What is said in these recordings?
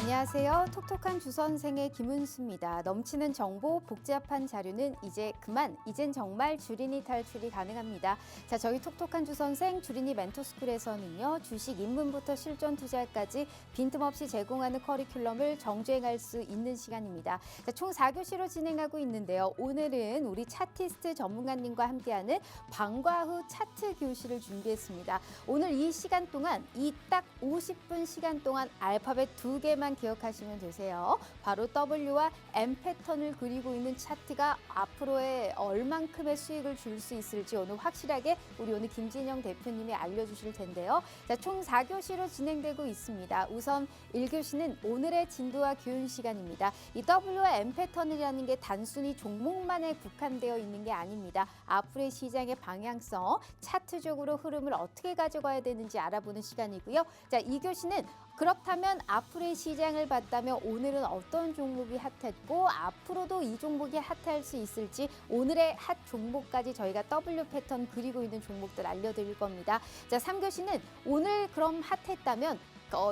안녕하세요. 톡톡한 주선생의 김은수입니다. 넘치는 정보, 복잡한 자료는 이제 그만, 이젠 정말 주린이 탈출이 가능합니다. 자, 저희 톡톡한 주선생 주린이 멘토스쿨에서는요, 주식 입문부터 실전 투자까지 빈틈없이 제공하는 커리큘럼을 정주행할 수 있는 시간입니다. 자, 총 4교시로 진행하고 있는데요. 오늘은 우리 차티스트 전문가님과 함께하는 방과 후 차트 교실을 준비했습니다. 오늘 이 시간 동안, 이 딱 50분 시간 동안 알파벳 2개만 기억하시면 되세요. 바로 W와 M 패턴을 그리고 있는 차트가 앞으로의 얼만큼의 수익을 줄 수 있을지 오늘 확실하게 우리 오늘 김진영 대표님이 알려주실 텐데요. 자, 총 4교시로 진행되고 있습니다. 우선 1교시는 오늘의 진도와 교훈 시간입니다. 이 W와 M 패턴이라는 게 단순히 종목만에 국한되어 있는 게 아닙니다. 앞으로의 시장의 방향성, 차트적으로 흐름을 어떻게 가져가야 되는지 알아보는 시간이고요. 자, 2교시는 그렇다면 앞으로의 시장을 봤다면 오늘은 어떤 종목이 핫했고 앞으로도 이 종목이 핫할 수 있을지 오늘의 핫 종목까지 저희가 W 패턴 그리고 있는 종목들 알려드릴 겁니다. 자, 3교시는 오늘 그럼 핫했다면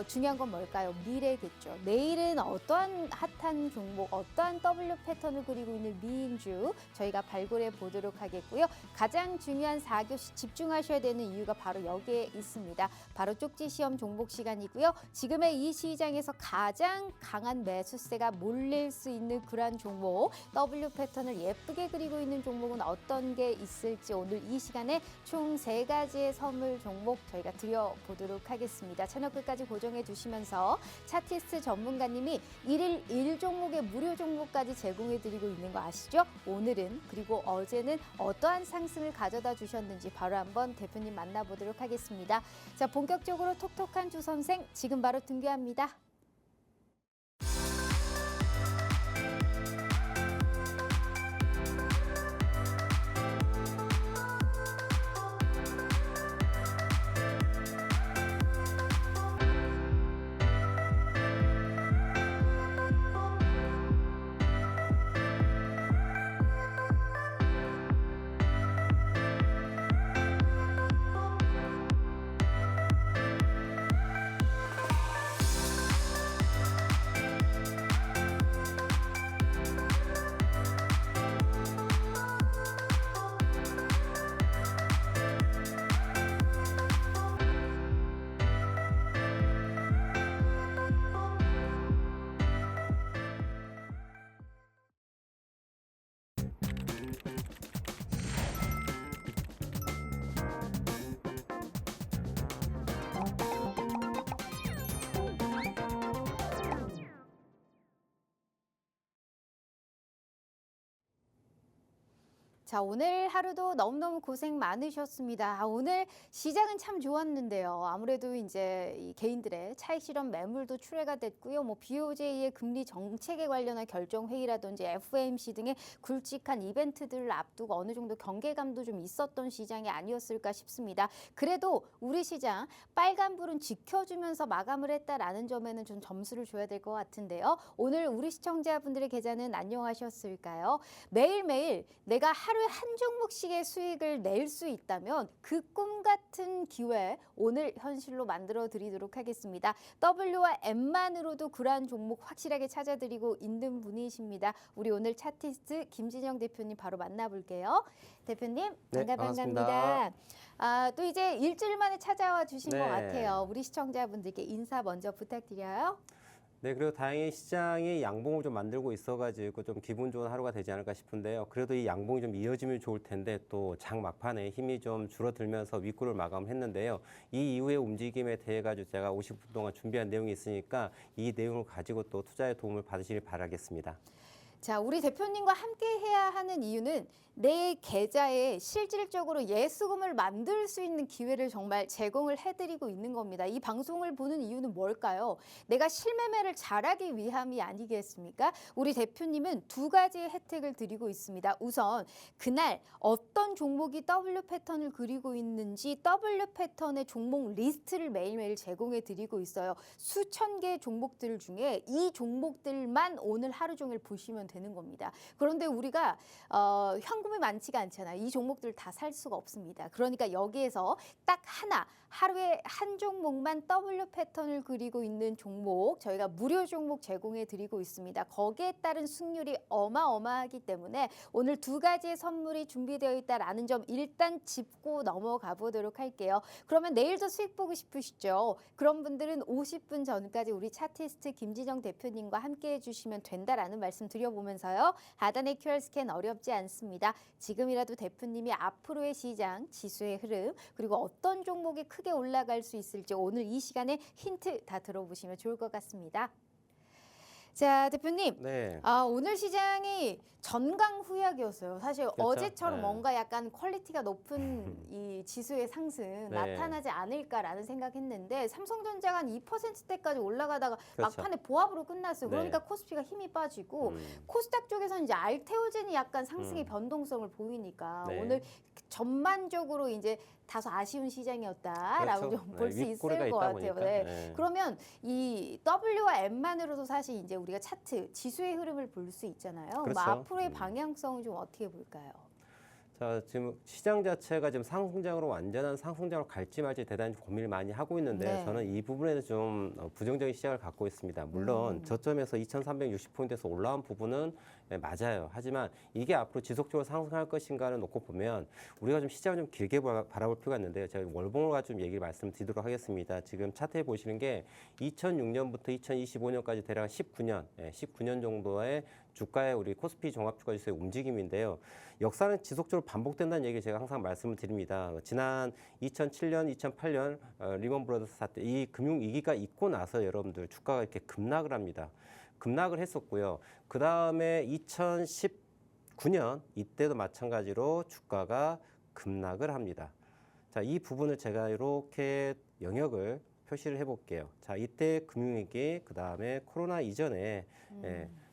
중요한 건 뭘까요? 미래겠죠. 내일은 어떠한 핫한 종목, 어떠한 W 패턴을 그리고 있는 미인주 저희가 발굴해 보도록 하겠고요. 가장 중요한 4교시 집중하셔야 되는 이유가 바로 여기에 있습니다. 바로 쪽지 시험 종목 시간이고요. 지금의 이 시장에서 가장 강한 매수세가 몰릴 수 있는 그러한 종목, W 패턴을 예쁘게 그리고 있는 종목은 어떤 게 있을지 오늘 이 시간에 총 3가지의 선물 종목 저희가 드려보도록 하겠습니다. 채널 끝까지 고정해 주시면서 차티스트 전문가님이 1일 1종목의 무료 종목까지 제공해 드리고 있는 거 아시죠? 오늘은 그리고 어제는 어떠한 상승을 가져다 주셨는지 바로 한번 대표님 만나보도록 하겠습니다. 자, 본격적으로 톡톡한 주선생 지금 바로 등교합니다. 자, 오늘 하루도 너무너무 고생 많으셨습니다. 오늘 시장은 참 좋았는데요. 아무래도 이제 이 개인들의 차익 실현 매물도 출회가 됐고요. 뭐 BOJ의 금리 정책에 관련한 결정 회의라든지 FOMC 등의 굵직한 이벤트들을 앞두고 어느 정도 경계감도 좀 있었던 시장이 아니었을까 싶습니다. 그래도 우리 시장 빨간불은 지켜주면서 마감을 했다라는 점에는 좀 점수를 줘야 될 것 같은데요. 오늘 우리 시청자분들의 계좌는 안녕하셨을까요? 매일매일 내가 하루에 한 종목씩의 수익을 낼 수 있다면 그 꿈 같은 기회 오늘 현실로 만들어 드리도록 하겠습니다. W와 M만으로도 그러한 종목 확실하게 찾아드리고 있는 분이십니다. 우리 오늘 차티스트 김진영 대표님 바로 만나볼게요. 대표님 반갑습니다. 또 이제 일주일 만에 찾아와 주신 것 같아요. 우리 시청자분들께 인사 먼저 부탁드려요. 네, 그리고 다행히 시장이 양봉을 좀 만들고 있어가지고 좀 기분 좋은 하루가 되지 않을까 싶은데요. 그래도 이 양봉이 좀 이어지면 좋을 텐데 또 장 막판에 힘이 좀 줄어들면서 윗골을 마감했는데요. 이 이후의 움직임에 대해 가지고 제가 50분 동안 준비한 내용이 있으니까 이 내용을 가지고 또 투자에 도움을 받으시길 바라겠습니다. 자, 우리 대표님과 함께 해야 하는 이유는 내 계좌에 실질적으로 예수금을 만들 수 있는 기회를 정말 제공을 해드리고 있는 겁니다. 이 방송을 보는 이유는 뭘까요? 내가 실매매를 잘하기 위함이 아니겠습니까? 우리 대표님은 2가지의 혜택을 드리고 있습니다. 우선 그날 어떤 종목이 W 패턴을 그리고 있는지 W 패턴의 종목 리스트를 매일매일 제공해 드리고 있어요. 수천 개의 종목들 중에 이 종목들만 오늘 하루 종일 보시면 되는 겁니다. 그런데 우리가 현금이 많지가 않잖아요. 이 종목들 다 살 수가 없습니다. 그러니까 여기에서 딱 하루에 한 종목만 W 패턴을 그리고 있는 종목 저희가 무료 종목 제공해 드리고 있습니다. 거기에 따른 수익률이 어마어마하기 때문에 오늘 두 가지의 선물이 준비되어 있다라는 점 일단 짚고 넘어가 보도록 할게요. 그러면 내일도 수익 보고 싶으시죠? 그런 분들은 50분 전까지 우리 차티스트 김지정 대표님과 함께 해주시면 된다라는 말씀 드려보면서요. 하단의 QR 스캔 어렵지 않습니다. 지금이라도 대표님이 앞으로의 시장, 지수의 흐름, 그리고 어떤 종목이 크게 올라갈 수 있을지 오늘 이 시간에 힌트 다 들어보시면 좋을 것 같습니다. 자, 대표님. 네. 오늘 시장이 전강후약이었어요. 사실 그렇죠? 어제처럼 네. 뭔가 약간 퀄리티가 높은 이 지수의 상승 네. 나타나지 않을까라는 생각했는데 삼성전자가 한 2%대까지 올라가다가 그렇죠. 막판에 보합으로 끝났어요. 네. 그러니까 코스피가 힘이 빠지고 코스닥 쪽에서는 이제 알테오젠이 약간 상승의 변동성을 보이니까 네. 오늘 전반적으로 이제 다소 아쉬운 시장이었다라고 그렇죠. 좀 볼 수 네, 윗꼬리가 있을 것 있다 같아요. 보니까. 네. 네. 그러면 이 W와 M만으로도 사실 이제 우리가 차트, 지수의 흐름을 볼 수 있잖아요. 그렇죠. 앞으로의 방향성은 좀 어떻게 볼까요? 자, 지금 시장 자체가 지금 상승장으로 완전한 상승장으로 갈지 말지 대단히 고민을 많이 하고 있는데 네. 저는 이 부분에는 좀 부정적인 시각을 갖고 있습니다. 물론 저점에서 2,360포인트에서 올라온 부분은 맞아요. 하지만 이게 앞으로 지속적으로 상승할 것인가를 놓고 보면 우리가 좀 시장을 좀 길게 바라볼 필요가 있는데요. 제가 월봉을 가지고 좀 얘기를 말씀드리도록 하겠습니다. 지금 차트에 보시는 게 2006년부터 2025년까지 대략 19년, 19년 정도의 주가의 우리 코스피 종합주가지수의 움직임인데요. 역사는 지속적으로 반복된다는 얘기 제가 항상 말씀을 드립니다. 지난 2007년, 2008년 리먼 브러더스 사태 이 금융위기가 있고 나서 여러분들 주가가 이렇게 급락을 합니다. 급락을 했었고요. 그 다음에 2019년 이때도 마찬가지로 주가가 급락을 합니다. 자, 이 부분을 제가 이렇게 영역을 표시를 해볼게요. 자, 이때 금융위기, 그 다음에 코로나 이전에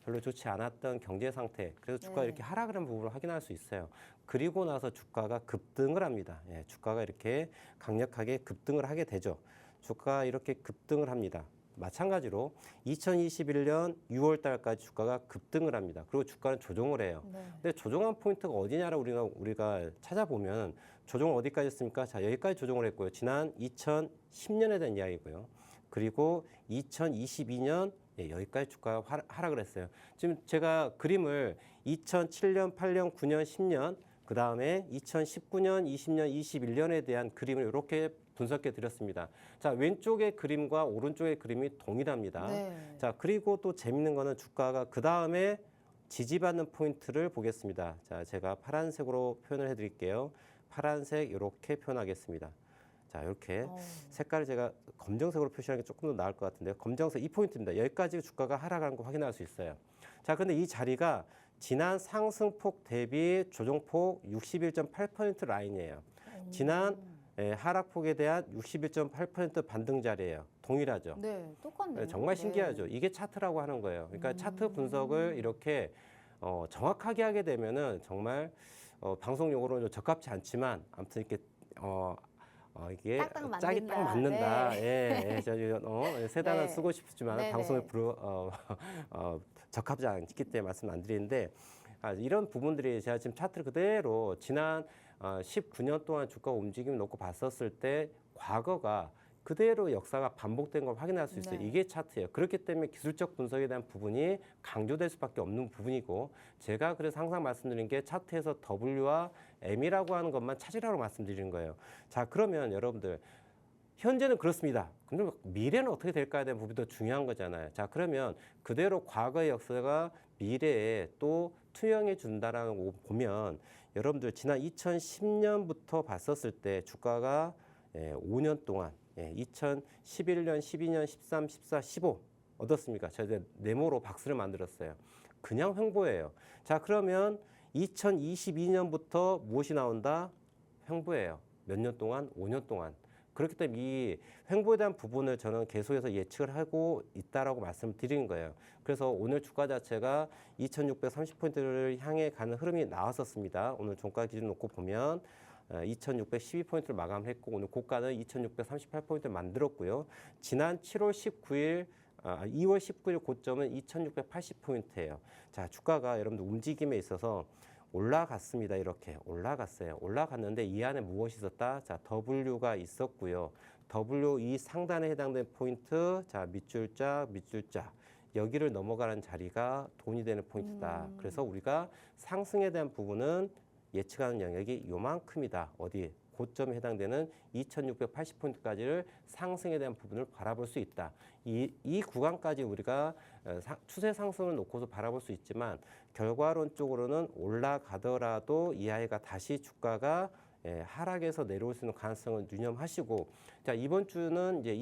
별로 좋지 않았던 경제 상태, 그래서 주가가 네. 이렇게 하락을 한 부분을 확인할 수 있어요. 그리고 나서 주가가 급등을 합니다. 주가가 이렇게 강력하게 급등을 하게 되죠. 주가가 이렇게 급등을 합니다. 마찬가지로 2021년 6월 달까지 주가가 급등을 합니다. 그리고 주가는 조정을 해요. 네. 근데 조정한 포인트가 어디냐라고 우리가 찾아보면 조정은 어디까지 했습니까? 자, 여기까지 조정을 했고요. 지난 2010년에 대한 이야기고요. 그리고 2022년 여기까지 주가가 하락을 했어요. 지금 제가 그림을 2007년, 8년, 9년, 10년, 그 다음에 2019년, 20년, 21년에 대한 그림을 이렇게 분석해 드렸습니다. 자, 왼쪽의 그림과 오른쪽의 그림이 동일합니다. 네. 자, 그리고 또 재밌는 거는 주가가 그 다음에 지지받는 포인트를 보겠습니다. 자, 제가 파란색으로 표현을 해드릴게요. 파란색 이렇게 표현하겠습니다. 자, 이렇게 색깔을 제가 검정색으로 표시하는 게 조금 더 나을 것 같은데요. 검정색 이 포인트입니다. 여기까지 주가가 하락한 거 확인할 수 있어요. 자, 그런데 이 자리가 지난 상승폭 대비 조정폭 61.8% 라인이에요. 지난 하락폭에 대한 61.8% 반등 자리예요. 동일하죠. 네, 똑같네요. 정말 네. 신기하죠. 이게 차트라고 하는 거예요. 그러니까 차트 분석을 이렇게 정확하게 하게 되면은 정말 방송 용어로는 좀 적합치 않지만 아무튼 이렇게 이게 딱딱 짝이 맞는다. 딱 맞는다. 네. 세 단어 네. 쓰고 싶지만 네네. 방송에 적합지 않기 때문에 말씀 안 드리는데 이런 부분들이 제가 지금 차트를 그대로 지난 19년 동안 주가 움직임을 놓고 봤었을 때 과거가 그대로 역사가 반복된 걸 확인할 수 있어요. 네. 이게 차트예요. 그렇기 때문에 기술적 분석에 대한 부분이 강조될 수밖에 없는 부분이고 제가 그래서 항상 말씀드린 게 차트에서 W와 M이라고 하는 것만 찾으라고 말씀드리는 거예요. 자, 그러면 여러분들 현재는 그렇습니다. 그럼 미래는 어떻게 될까에 대한 부분이 더 중요한 거잖아요. 자, 그러면 그대로 과거의 역사가 미래에 또 투영해 준다라는 거 보면 여러분들 지난 2010년부터 봤었을 때 주가가 5년 동안 2011년, 12년, 13, 14, 15 어떻습니까? 제가 네모로 박스를 만들었어요. 그냥 횡보예요. 자, 그러면 2022년부터 무엇이 나온다? 횡보예요. 몇 년 동안? 5년 동안. 그렇기 때문에 이 횡보에 대한 부분을 저는 계속해서 예측을 하고 있다라고 말씀을 드리는 거예요. 그래서 오늘 주가 자체가 2630포인트를 향해 가는 흐름이 나왔었습니다. 오늘 종가 기준 놓고 보면 2612포인트를 마감했고 오늘 고가는 2638포인트를 만들었고요. 지난 7월 19일 2월 19일 고점은 2,680포인트예요. 자, 주가가 여러분들 움직임에 있어서 올라갔습니다. 이렇게 올라갔어요. 올라갔는데 이 안에 무엇이 있었다? 자, W가 있었고요. W 이 상단에 해당되는 포인트, 자, 밑줄짝 여기를 넘어가는 자리가 돈이 되는 포인트다. 그래서 우리가 상승에 대한 부분은 예측하는 영역이 요만큼이다. 어디? 고점에 해당되는 2,680포인트까지를 상승에 대한 부분을 바라볼 수 있다. 이 구간까지 우리가 추세 상승을 놓고서 바라볼 수 있지만 결과론적으로는 올라가더라도 이 아이가 다시 주가가 하락해서 내려올 수 있는 가능성을 유념하시고, 자, 이번 주는 이제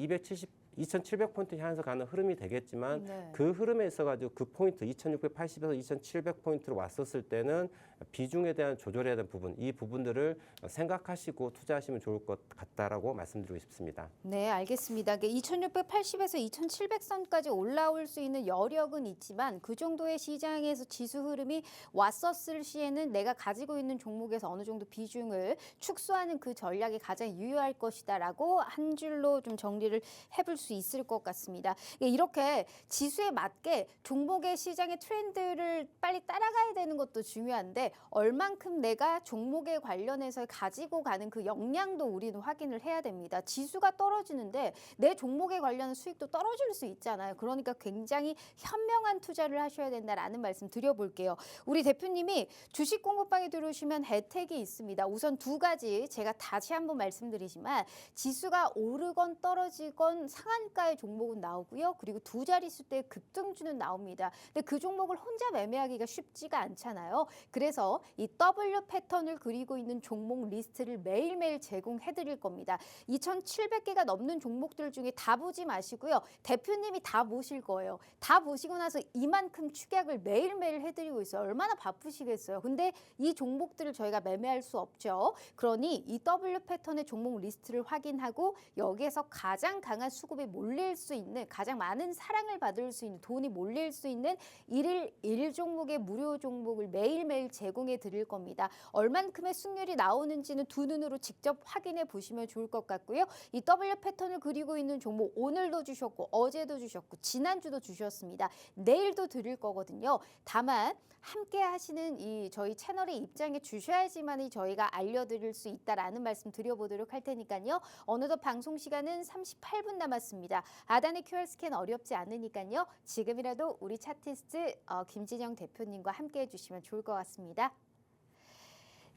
2,700포인트 향해서 가는 흐름이 되겠지만 네. 그 흐름에 있어가지고 그 포인트 2,680에서 2,700포인트로 왔었을 때는 비중에 대한 조절해야 되는 부분, 이 부분들을 생각하시고 투자하시면 좋을 것 같다라고 말씀드리고 싶습니다. 네, 알겠습니다. 2,680에서 2,700선까지 올라올 수 있는 여력은 있지만 그 정도의 시장에서 지수 흐름이 왔었을 시에는 내가 가지고 있는 종목에서 어느 정도 비중을 축소하는 그 전략이 가장 유효할 것이다라고 한 줄로 좀 정리를 해볼 수 있을 것 같습니다. 이렇게 지수에 맞게 종목의 시장의 트렌드를 빨리 따라가야 되는 것도 중요한데 얼만큼 내가 종목에 관련해서 가지고 가는 그 역량도 우리는 확인을 해야 됩니다. 지수가 떨어지는데 내 종목에 관련 수익도 떨어질 수 있잖아요. 그러니까 굉장히 현명한 투자를 하셔야 된다라는 말씀 드려볼게요. 우리 대표님이 주식 공부방에 들어오시면 혜택이 있습니다. 우선 두 가지 제가 다시 한번 말씀드리지만 지수가 오르건 떨어지건 상한가의 종목은 나오고요. 그리고 두 자릿수 대 급등주는 나옵니다. 근데 그 종목을 혼자 매매하기가 쉽지가 않잖아요. 그래서 이 W 패턴을 그리고 있는 종목 리스트를 매일매일 제공해 드릴 겁니다. 2,700개가 넘는 종목들 중에 다 보지 마시고요. 대표님이 다 보실 거예요. 다 보시고 나서 이만큼 축약을 매일매일 해드리고 있어요. 얼마나 바쁘시겠어요. 근데 이 종목들을 저희가 매매할 수 없죠. 그러니 이 W 패턴의 종목 리스트를 확인하고 여기에서 가장 강한 수급이 몰릴 수 있는, 가장 많은 사랑을 받을 수 있는, 돈이 몰릴 수 있는 일일 1종목의 무료 종목을 매일매일 제공해 드릴 겁니다. 얼만큼의 승률이 나오는지는 두 눈으로 직접 확인해 보시면 좋을 것 같고요. 이 W 패턴을 그리고 있는 종목 오늘도 주셨고 어제도 주셨고 지난주도 주셨습니다. 내일도 드릴 거거든요. 다만 함께 하시는 이 저희 채널에 입장해 주셔야지만이 저희가 알려드릴 수 있다라는 말씀 드려보도록 할 테니까요. 어느덧 방송 시간은 38분 남았습니다. 하단의 QR 스캔 어렵지 않으니까요. 지금이라도 우리 차티스트 김진영 대표님과 함께 해주시면 좋을 것 같습니다.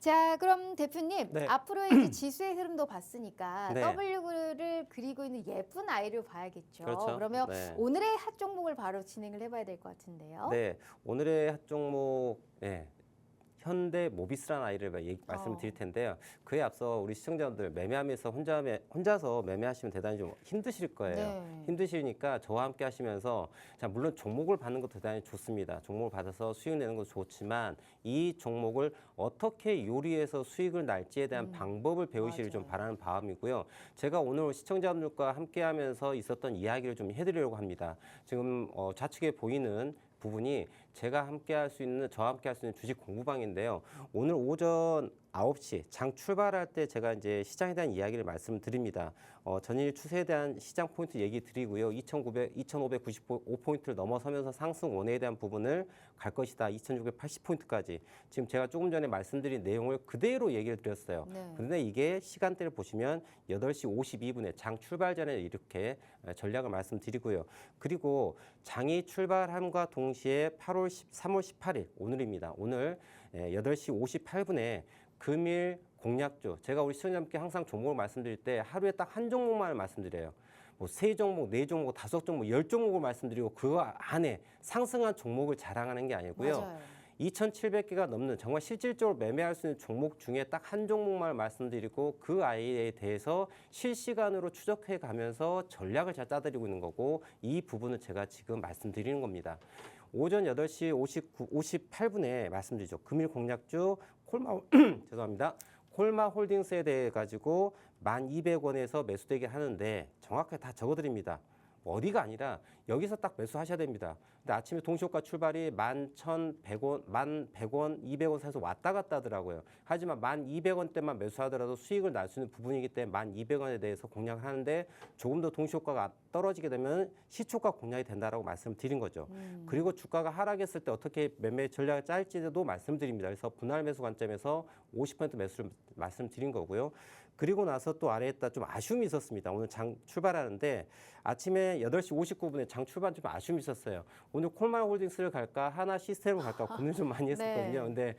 자, 그럼 대표님, 네. 앞으로의 이제 지수의 흐름도 봤으니까 네. W를 그리고 있는 예쁜 아이를 봐야겠죠. 그렇죠. 그러면 네. 오늘의 핫 종목을 바로 진행을 해봐야 될 것 같은데요. 네, 오늘의 핫 종목, 현대 모비스라는 아이를 말씀을 드릴 텐데요. 그에 앞서 우리 시청자분들 매매하면서 혼자서 매매하시면 대단히 좀 힘드실 거예요. 네. 힘드시니까 저와 함께 하시면서, 자, 물론 종목을 받는 것도 대단히 좋습니다. 종목을 받아서 수익 내는 것도 좋지만 이 종목을 어떻게 요리해서 수익을 날지에 대한 방법을 배우시길 좀 바라는 바람이고요. 제가 오늘 시청자분들과 함께 하면서 있었던 이야기를 좀 해드리려고 합니다. 지금 좌측에 보이는 부분이 제가 함께 할 수 있는, 저와 함께 할 수 있는 주식 공부방인데요. 오늘 오전 9시 장 출발할 때 제가 이제 시장에 대한 이야기를 말씀드립니다. 전일 추세에 대한 시장 포인트 얘기 드리고요. 2,595포인트를 넘어서면서 상승 원회에 대한 부분을 갈 것이다. 2,680포인트까지. 지금 제가 조금 전에 말씀드린 내용을 그대로 얘기를 드렸어요. 네. 그런데 이게 시간대를 보시면 8시 52분에 장 출발 전에 이렇게 전략을 말씀드리고요. 그리고 장이 출발함과 동시에 3월 18일 오늘입니다. 오늘 8시 58분에 금일 공략주, 제가 우리 시청자님께 항상 종목을 말씀드릴 때 하루에 딱 한 종목만 말씀드려요. 뭐 3종목, 4종목, 5종목, 10종목을 말씀드리고 그 안에 상승한 종목을 자랑하는 게 아니고요. 맞아요. 2,700개가 넘는 정말 실질적으로 매매할 수 있는 종목 중에 딱 한 종목만 말씀드리고 그 아이에 대해서 실시간으로 추적해 가면서 전략을 잘 짜드리고 있는 거고, 이 부분을 제가 지금 말씀드리는 겁니다. 오전 8시 58분에 말씀드리죠. 금일 공략주 죄송합니다. 콜마 홀딩스에 대해 가지고 1,200원에서 매수되게 하는데 정확하게 다 적어드립니다. 어디가 아니라 여기서 딱 매수하셔야 됩니다. 근데 아침에 동시효과 출발이 11,100원, 1,100원, 200원 사이에서 왔다 갔다 하더라고요. 하지만 1,200원대만 매수하더라도 수익을 날 수 있는 부분이기 때문에 1,200원에 대해서 공략을 하는데 조금 더 동시효과가 떨어지게 되면 시초가 공략이 된다라고 말씀드린 거죠. 그리고 주가가 하락했을 때 어떻게 매매 전략을 짤지도 말씀드립니다. 그래서 분할 매수 관점에서 50% 매수를 말씀드린 거고요. 그리고 나서 또 아래에다 좀 아쉬움이 있었습니다. 오늘 장 출발하는데 아침에 8시 59분에 장 출발 좀 아쉬움이 있었어요. 오늘 콜마홀딩스를 갈까 하나 시스템으로 갈까 고민 좀 많이 했었거든요. 근데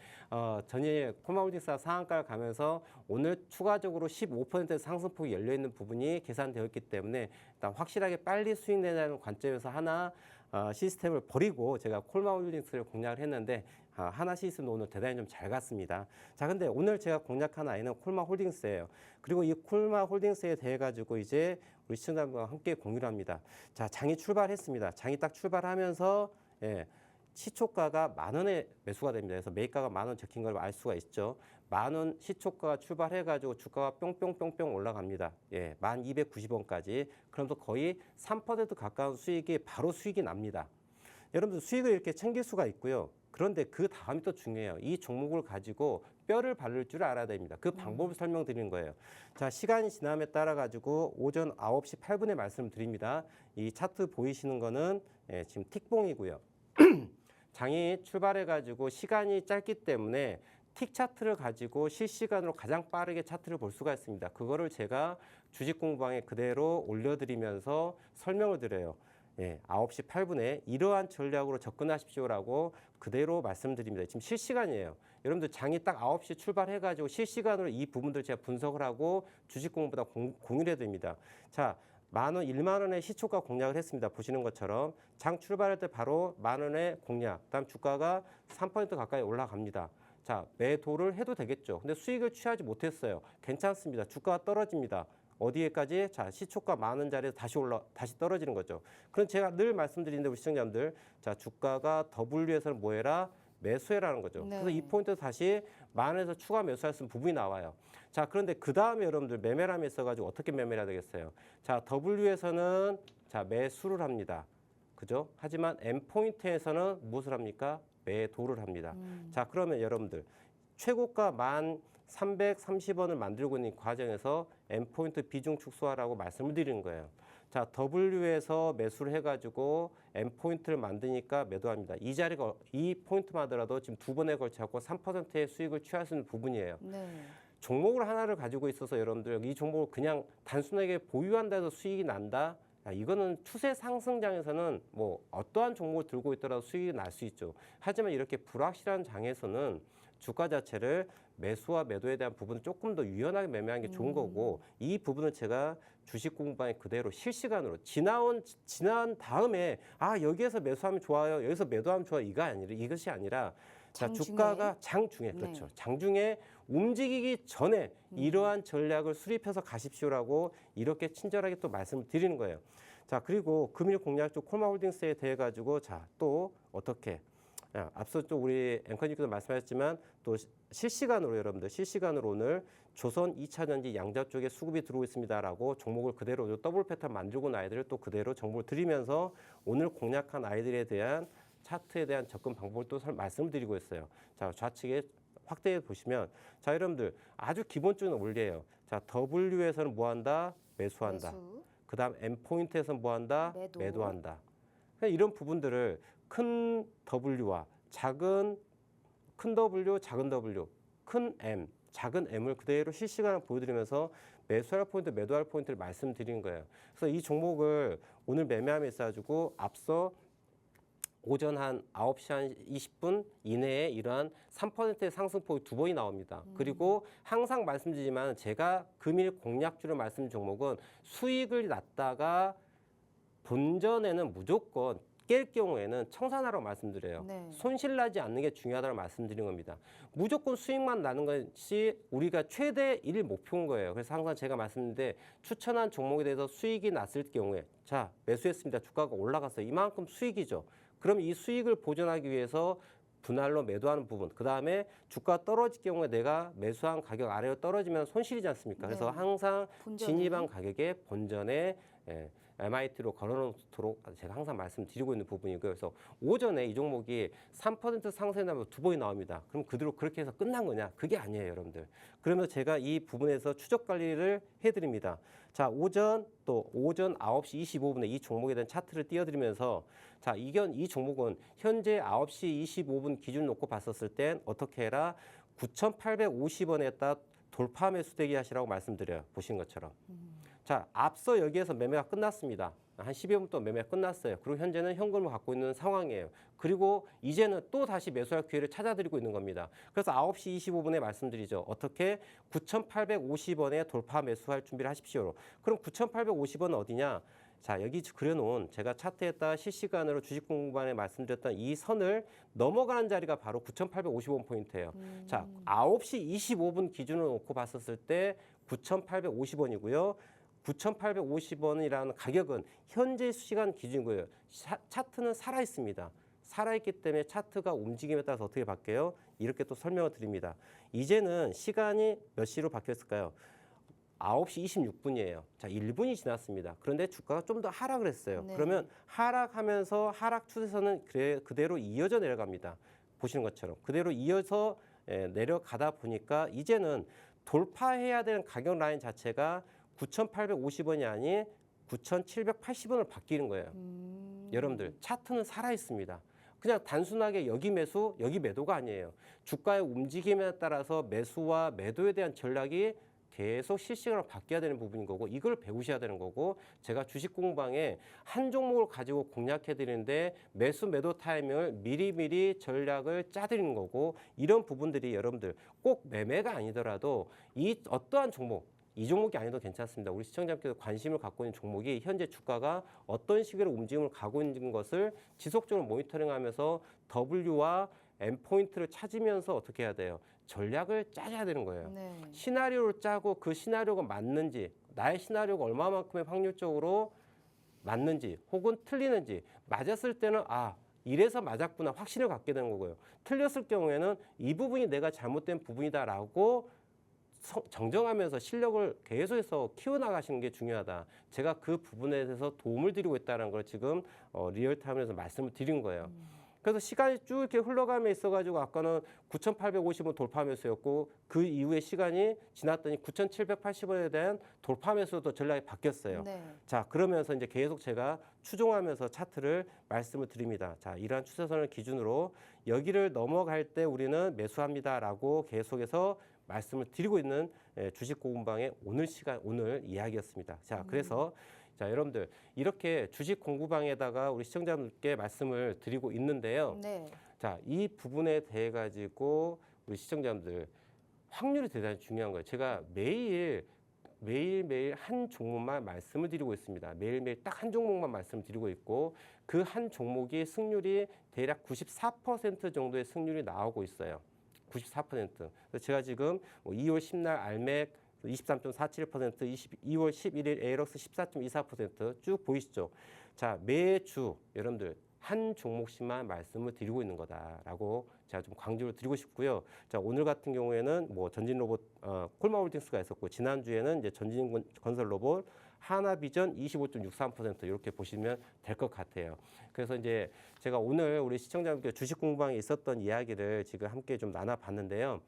전일 콜마홀딩스가 상한가를 가면서 오늘 추가적으로 15% 상승폭이 열려 있는 부분이 계산되어 있기 때문에 일단 확실하게 빨리 수익 내자는 관점에서 하나 시스템을 버리고 제가 콜마홀딩스를 공략을 했는데 하나 시스템도 오늘 대단히 좀 잘 갔습니다. 자, 근데 오늘 제가 공략한 아이는 콜마홀딩스예요. 그리고 이 콜마홀딩스에 대해 가지고 이제 우리 시청자분과 함께 공유를 합니다. 자, 장이 출발했습니다. 장이 딱 출발하면서 시초가가 10,000원에 매수가 됩니다. 그래서 매입가가 10,000원 적힌 걸 알 수가 있죠. 10,000원 시초가가 출발해가지고 주가가 뿅뿅뿅뿅 올라갑니다. 1,290원까지. 그러면서 거의 3% 가까운 수익이 바로 수익이 납니다. 여러분들 수익을 이렇게 챙길 수가 있고요. 그런데 그 다음이 또 중요해요. 이 종목을 가지고 뼈를 바를 줄 알아야 됩니다. 그 방법을 설명드리는 거예요. 자, 시간이 지남에 따라 가지고 오전 9시 8분에 말씀드립니다. 이 차트 보이시는 거는 지금 틱봉이고요. 장이 출발해가지고 시간이 짧기 때문에 틱 차트를 가지고 실시간으로 가장 빠르게 차트를 볼 수가 있습니다. 그거를 제가 주식 공부방에 그대로 올려드리면서 설명을 드려요. 9시 8분에 이러한 전략으로 접근하십시오라고 그대로 말씀드립니다. 지금 실시간이에요. 여러분들 장이 딱 9시 출발해가지고 실시간으로 이 부분들 제가 분석을 하고 주식 공부보다 공유를 해드립니다. 자, 10,000원, 10,000원의 시초가 공략을 했습니다. 보시는 것처럼 장 출발할 때 바로 10,000원의 공략, 그다음 주가가 3% 가까이 올라갑니다. 자, 매도를 해도 되겠죠. 근데 수익을 취하지 못했어요. 괜찮습니다. 주가가 떨어집니다. 어디에까지? 자, 시초가 10,000원짜리에서 다시 떨어지는 거죠. 그럼 제가 늘 말씀드리는데 우리 시청자분들, 자, 주가가 W에서는 뭐 해라? 매수해라는 거죠. 그래서 이 포인트 다시 10,000원에서 추가 매수할 수 있는 부분이 나와요. 자, 그런데 그 다음에 여러분들 매매람이 있어가지고 어떻게 매매를 해야 되겠어요? 자, W에서는 자, 매수를 합니다. 그죠? 하지만 M포인트에서는 무엇을 합니까? 매도를 합니다. 자, 그러면 여러분들 최고가 1,330원을 만들고 있는 과정에서 M포인트 비중 축소하라고 말씀을 드리는 거예요. 자, W에서 매수를 해가지고 M포인트를 만드니까 매도합니다. 이 자리가, 이 포인트만 하더라도 지금 두 번에 걸쳐서 3%의 수익을 취할 수 있는 부분이에요. 종목을 하나를 가지고 있어서 여러분들 이 종목을 그냥 단순하게 보유한다 해서 수익이 난다? 이거는 추세 상승장에서는 뭐 어떠한 종목을 들고 있더라도 수익이 날 수 있죠. 하지만 이렇게 불확실한 장에서는 주가 자체를 매수와 매도에 대한 부분을 조금 더 유연하게 매매하는 게 좋은 거고, 이 부분을 제가 주식 공부방에 그대로 실시간으로 지난 다음에 여기에서 매수하면 좋아요, 여기서 매도하면 좋아요, 이것이 아니라 자, 주가가 장중에 그렇죠. 장중에 움직이기 전에 이러한 전략을 수립해서 가십시오라고 이렇게 친절하게 또 말씀을 드리는 거예요. 자, 그리고 금일 공략 쪽 콜마홀딩스에 대해 가지고 자, 또 어떻게 앞서 또 우리 앵커님께서 말씀하셨지만 또 실시간으로 여러분들 실시간으로 오늘 조선 2차전지 양자 쪽에 수급이 들어오고 있습니다라고 종목을 그대로 더블 패턴 만들고 온 아이들을 또 그대로 정보를 드리면서 오늘 공략한 아이들에 대한 차트에 대한 접근 방법을 또 말씀을 드리고 있어요. 자, 좌측에 확대해 보시면 자, 여러분들 아주 기본적인 원리예요. 자, W에서는 뭐 한다? 매수한다. 그 다음 M포인트에서는 뭐 한다? 매도한다. 이런 부분들을 큰 W와 큰 W, 작은 W, 큰 M, 작은 M을 그대로 실시간으로 보여드리면서 매수할 포인트, 매도할 포인트를 말씀드린 거예요. 그래서 이 종목을 오늘 매매함에 있어가지고 앞서 오전 한 9시 한 20분 이내에 이러한 3%의 상승폭이 두 번이 나옵니다. 그리고 항상 말씀드리지만 제가 금일 공략주로 말씀드린 종목은 수익을 났다가 본전에는 무조건 깰 경우에는 청산하라고 말씀드려요. 손실 나지 않는 게 중요하다고 말씀드린 겁니다. 무조건 수익만 나는 것이 우리가 최대 1 목표인 거예요. 그래서 항상 제가 말씀드리는데 추천한 종목에 대해서 수익이 났을 경우에 자, 매수했습니다. 주가가 올라갔어요. 이만큼 수익이죠. 그럼 이 수익을 보존하기 위해서 분할로 매도하는 부분, 그 다음에 주가 떨어질 경우에 내가 매수한 가격 아래로 떨어지면 손실이지 않습니까? 그래서 항상 진입한 가격의 본전에 MIT로 걸어놓도록 제가 항상 말씀드리고 있는 부분이고요. 그래서 오전에 이 종목이 3% 상승하면 두 번이 나옵니다. 그럼 그대로 그렇게 해서 끝난 거냐? 그게 아니에요, 여러분들. 그러면 제가 이 부분에서 추적 관리를 해드립니다. 자, 오전 9시 25분에 이 종목에 대한 차트를 띄워드리면서 자, 이 종목은 현재 9시 25분 기준 놓고 봤었을 땐 어떻게 해라? 9,850원에다 돌파 매수 대기하시라고 말씀드려요. 보신 것처럼. 자, 앞서 여기에서 매매가 끝났습니다. 한 10여 분 동안 매매가 끝났어요. 그리고 현재는 현금을 갖고 있는 상황이에요. 그리고 이제는 또 다시 매수할 기회를 찾아드리고 있는 겁니다. 그래서 9시 25분에 말씀드리죠. 어떻게 9,850원에 돌파 매수할 준비를 하십시오. 그럼 9,850원은 어디냐? 자, 여기 그려놓은 제가 차트에다 실시간으로 주식 공부반에 말씀드렸던 이 선을 넘어가는 자리가 바로 9,850원 포인트예요. 자, 9시 25분 기준으로 놓고 봤었을 때 9,850원이고요. 9,850원이라는 가격은 현재 시간 기준이고요. 차트는 살아 있습니다. 살아있기 때문에 차트가 움직임에 따라서 어떻게 바뀌어요? 이렇게 또 설명을 드립니다. 이제는 시간이 몇 시로 바뀌었을까요? 9시 26분이에요. 자, 1분이 지났습니다. 그런데 주가가 좀 더 하락을 했어요. 네. 그러면 하락하면서 하락 추세선은 그대로 이어져 내려갑니다. 보시는 것처럼. 그대로 이어서 내려가다 보니까 이제는 돌파해야 되는 가격 라인 자체가 9,850원이 아닌 9,780원을 바뀌는 거예요. 여러분들 차트는 살아 있습니다. 그냥 단순하게 여기 매수, 여기 매도가 아니에요. 주가의 움직임에 따라서 매수와 매도에 대한 전략이 계속 실시간으로 바뀌어야 되는 부분인 거고 이걸 배우셔야 되는 거고 제가 주식 공방에 한 종목을 가지고 공략해 드리는데 매수 매도 타이밍을 미리미리 전략을 짜 드리는 거고 이런 부분들이 여러분들 꼭 매매가 아니더라도 이 어떠한 종목 이 종목이 아니도 괜찮습니다. 우리 시청자님께서 관심을 갖고 있는 종목이 현재 주가가 어떤 식으로 움직임을 가고 있는 것을 지속적으로 모니터링하면서 W와 M포인트를 찾으면서 어떻게 해야 돼요? 전략을 짜야 되는 거예요. 네. 시나리오를 짜고 그 시나리오가 맞는지 나의 시나리오가 얼마만큼의 확률적으로 맞는지 혹은 틀리는지 맞았을 때는 이래서 맞았구나 확신을 갖게 되는 거고요. 틀렸을 경우에는 이 부분이 내가 잘못된 부분이다라고 정정하면서 실력을 계속해서 키워나가시는 게 중요하다. 제가 그 부분에 대해서 도움을 드리고 있다는 걸 지금 리얼타임에서 말씀을 드린 거예요. 그래서 시간이 쭉 이렇게 흘러감에 있어가지고 아까는 9,850원 돌파 매수였고 그 이후에 시간이 지났더니 9,780원에 대한 돌파 매수도 전략이 바뀌었어요. 네. 자, 그러면서 이제 계속 제가 추종하면서 차트를 말씀을 드립니다. 자, 이러한 추세선을 기준으로 여기를 넘어갈 때 우리는 매수합니다라고 계속해서 말씀을 드리고 있는 주식 공부방의 오늘 이야기였습니다. 자, 그래서 자, 여러분들 이렇게 주식 공부방에다가 우리 시청자분께 말씀을 드리고 있는데요. 네. 자, 이 부분에 대해 가지고 우리 시청자분들 확률이 대단히 중요한 거예요. 제가 매일매일 한 종목만 말씀을 드리고 있습니다. 매일매일 딱 한 종목만 말씀을 드리고 있고 그 한 종목이 승률이 대략 94% 정도의 승률이 나오고 있어요. 94%. 그래서 제가 지금 2월 10날 알맥 23.47%, 2월 11일 에이럭스 14.24% 쭉 보이시죠? 자, 매주 여러분들 한 종목씩만 말씀을 드리고 있는 거다라고 제가 좀 강조를 드리고 싶고요. 자, 오늘 같은 경우에는 뭐 전진로봇 콜마홀딩스가 있었고 지난주에는 이제 전진건설로봇 하나비전 25.63% 이렇게 보시면 될 것 같아요. 그래서 이제 제가 오늘 우리 시청자분께 주식 공방에 있었던 이야기를 지금 함께 좀 나눠봤는데요.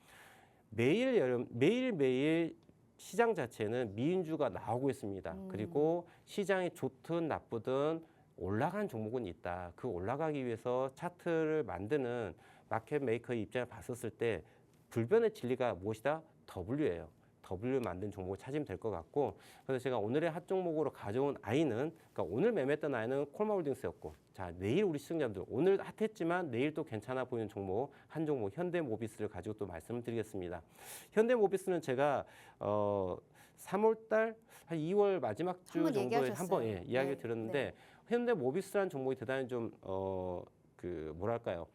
매일매일 시장 자체는 미인주가 나오고 있습니다. 그리고 시장이 좋든 나쁘든 올라간 종목은 있다. 그 올라가기 위해서 차트를 만드는 마켓 메이커의 입장을 봤었을 때 불변의 진리가 무엇이다? W예요. W를 만든 종목을 찾으면 될 것 같고 그래서 제가 오늘의 핫 종목으로 가져온 아이는 그러니까 오늘 매매했던 아이는 콜마홀딩스였고 자 내일 우리 시청자분들 오늘 핫했지만 내일 또 괜찮아 보이는 종목 한 종목 현대모비스를 가지고 또 말씀을 드리겠습니다. 현대모비스는 제가 3월달 한 2월 마지막 주 정도에 한번 이야기를 드렸는데 현대모비스라는 종목이 대단히 좀 뭐랄까요?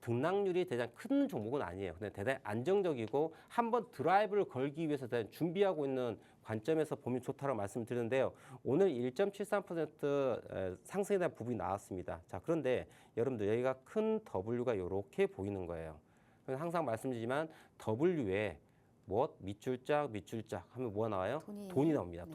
등락률이 대단히 큰 종목은 아니에요. 근데 대단히 안정적이고 한번 드라이브를 걸기 위해서 대단히 준비하고 있는 관점에서 보면 좋다고 말씀드리는데요. 오늘 1.73% 상승에 대한 부분이 나왔습니다. 자, 그런데 여러분들 여기가 큰 W가 이렇게 보이는 거예요. 항상 말씀드리지만 W에 밑줄짝 하면 뭐가 나와요? 돈이 나옵니다.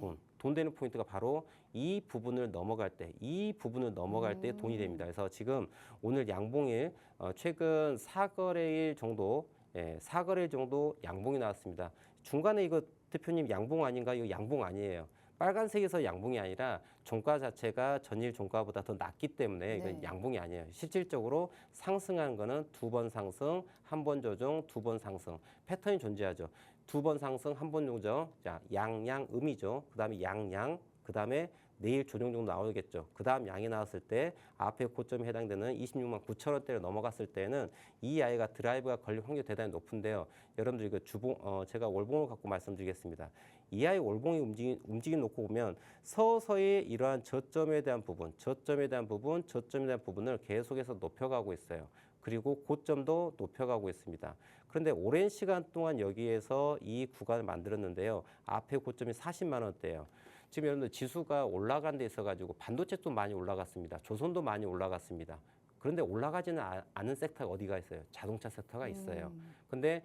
돈 되는 포인트가 바로 이 부분을 넘어갈 때, 이 부분을 넘어갈 때 돈이 됩니다. 그래서 지금 오늘 양봉일 최근 4거래일 정도, 4거래일 정도 양봉이 나왔습니다. 중간에 이거 대표님 양봉 아닌가? 이거 양봉 아니에요. 빨간색에서 양봉이 아니라 종가 자체가 전일 종가보다 더 낮기 때문에 이건 네. 양봉이 아니에요. 실질적으로 상승한 거는 2번 상승, 1번 조정, 2번 상승. 패턴이 존재하죠. 2번 상승, 1번 조정. 자, 양양 음이죠. 그다음에 양양. 그다음에 내일 조정 정도 나오겠죠. 그다음 양이 나왔을 때 앞에 고점에 해당되는 26만 9천 원대를 넘어갔을 때는 이 아이가 드라이브가 걸릴 확률이 대단히 높은데요. 여러분들 이거 제가 월봉을 갖고 말씀드리겠습니다. 이 아이 월봉이 움직임 놓고 보면 서서히 이러한 저점에 대한 부분, 저점에 대한 부분을 계속해서 높여가고 있어요. 그리고 고점도 높여가고 있습니다. 그런데 오랜 시간 동안 여기에서 이 구간을 만들었는데요. 앞에 고점이 40만 원대예요. 지금 여러분들 지수가 올라간 데 있어가지고 반도체도 많이 올라갔습니다. 조선도 많이 올라갔습니다. 그런데 올라가지는 않은 섹터가 어디가 있어요? 자동차 섹터가 있어요. 근데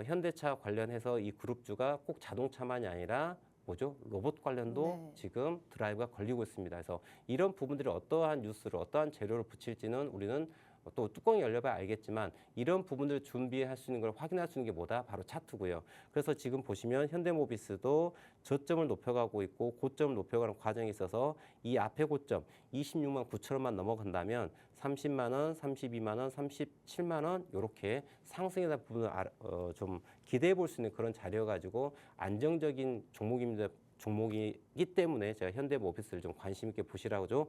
현대차 관련해서 이 그룹주가 꼭 자동차만이 아니라 뭐죠? 로봇 관련도 네. 지금 드라이브가 걸리고 있습니다. 그래서 이런 부분들이 어떠한 뉴스를 어떠한 재료를 붙일지는 우리는 또 뚜껑이 열려봐야 알겠지만 이런 부분들을 준비할 수 있는 걸 확인할 수 있는 게 뭐다? 바로 차트고요. 그래서 지금 보시면 현대모비스도 저점을 높여가고 있고 고점을 높여가는 과정이 있어서 이 앞에 고점 26만 9천 원만 넘어간다면 30만 원, 32만 원, 37만 원 이렇게 상승에 대한 부분을 좀 기대해 볼 수 있는 그런 자료 가지고 안정적인 종목이기 때문에 제가 현대모비스를 좀 관심 있게 보시라고 좀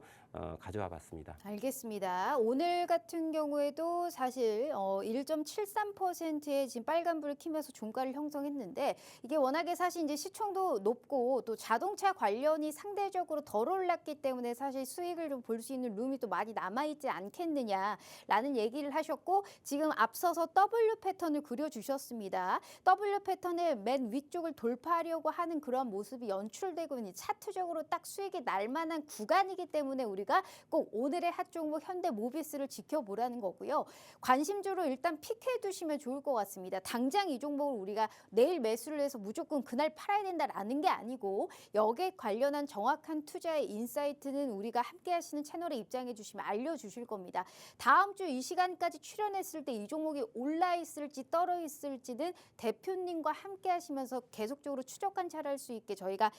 가져와 봤습니다. 알겠습니다. 오늘 같은 경우에도 사실 1.73%의 지금 빨간불을 켜면서 종가를 형성했는데 이게 워낙에 사실 이제 시총도 높고 또 자동차 관련이 상대적으로 덜 올랐기 때문에 사실 수익을 좀 볼 수 있는 룸이 또 많이 남아있지 않겠느냐라는 얘기를 하셨고 지금 앞서서 W 패턴을 그려주셨습니다. W 패턴의 맨 위쪽을 돌파하려고 하는 그런 모습이 연출되고 있는 차트적으로 딱 수익이 날 만한 구간이기 때문에 우리가 꼭 오늘의 핫 종목 현대모비스를 지켜보라는 거고요. 관심주로 일단 픽해 두시면 좋을 것 같습니다. 당장 이 종목을 우리가 내일 매수를 해서 무조건 그날 팔아야 된다라는 게 아니고 여기에 관련한 정확한 투자의 인사이트는 우리가 함께 하시는 채널에 입장해 주시면 알려주실 겁니다. 다음 주 이 시간까지 출연했을 때 이 종목이 올라 있을지 떨어 있을지는 대표님과 함께 하시면서 계속적으로 추적 관찰할 수 있게 저희가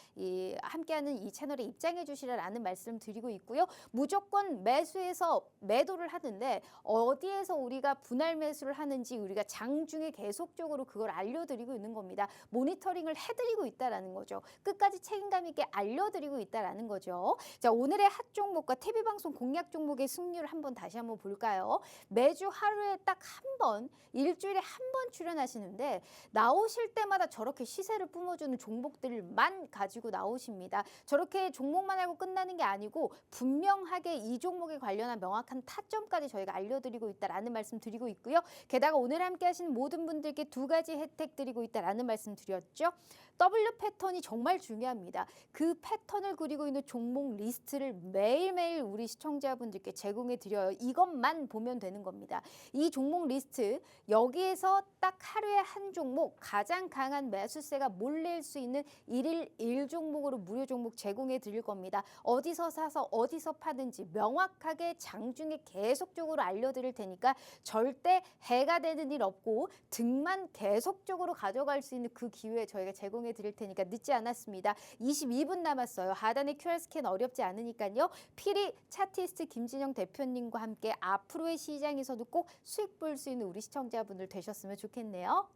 함께하는 이 채널에 입장해 주시라는 말씀 드리고 있고요. 무조건 매수해서 매도를 하는데 어디에서 우리가 분할 매수를 하는지 우리가 장중에 계속적으로 그걸 알려드리고 있는 겁니다. 모니터링을 해드리고 있다라는 거죠. 끝까지 책임감 있게 알려드리고 있다라는 거죠. 자, 오늘의 핫 종목과 TV 방송 공략 종목의 승률 한번 다시 한번 볼까요? 매주 하루에 딱 한 번, 일주일에 한 번 출연하시는데 나오실 때마다 저렇게 시세를 뿜어주는 종목들만 가지고 나오십니다. 저렇게 종목만 알고 끝나는 게 아니고 분명하게 이 종목에 관련한 명확한 타점까지 저희가 알려드리고 있다라는 말씀 드리고 있고요. 게다가 오늘 함께 하시는 모든 분들께 두 가지 혜택 드리고 있다라는 말씀 드렸죠. W 패턴이 정말 중요합니다. 그 패턴을 그리고 있는 종목 리스트를 매일매일 우리 시청자분들께 제공해 드려요. 이것만 보면 되는 겁니다. 이 종목 리스트 여기에서 딱 하루에 한 종목 가장 강한 매수세가 몰릴 수 있는 1일 1종목으로 무료 종목 제공해 드릴 겁니다. 어디서 사서 어디서 파든지 명확하게 장중에 계속적으로 알려드릴 테니까 절대 해가 되는 일 없고 득만 계속적으로 가져갈 수 있는 그 기회 저희가 제공해 드릴 테니까 늦지 않았습니다. 22분 남았어요. 하단의 QR 스캔 어렵지 않으니까요. 필히 차티스트 김진영 대표님과 함께 앞으로의 시장에서도 꼭 수익 볼 수 있는 우리 시청자분들 되셨으면 좋겠네요.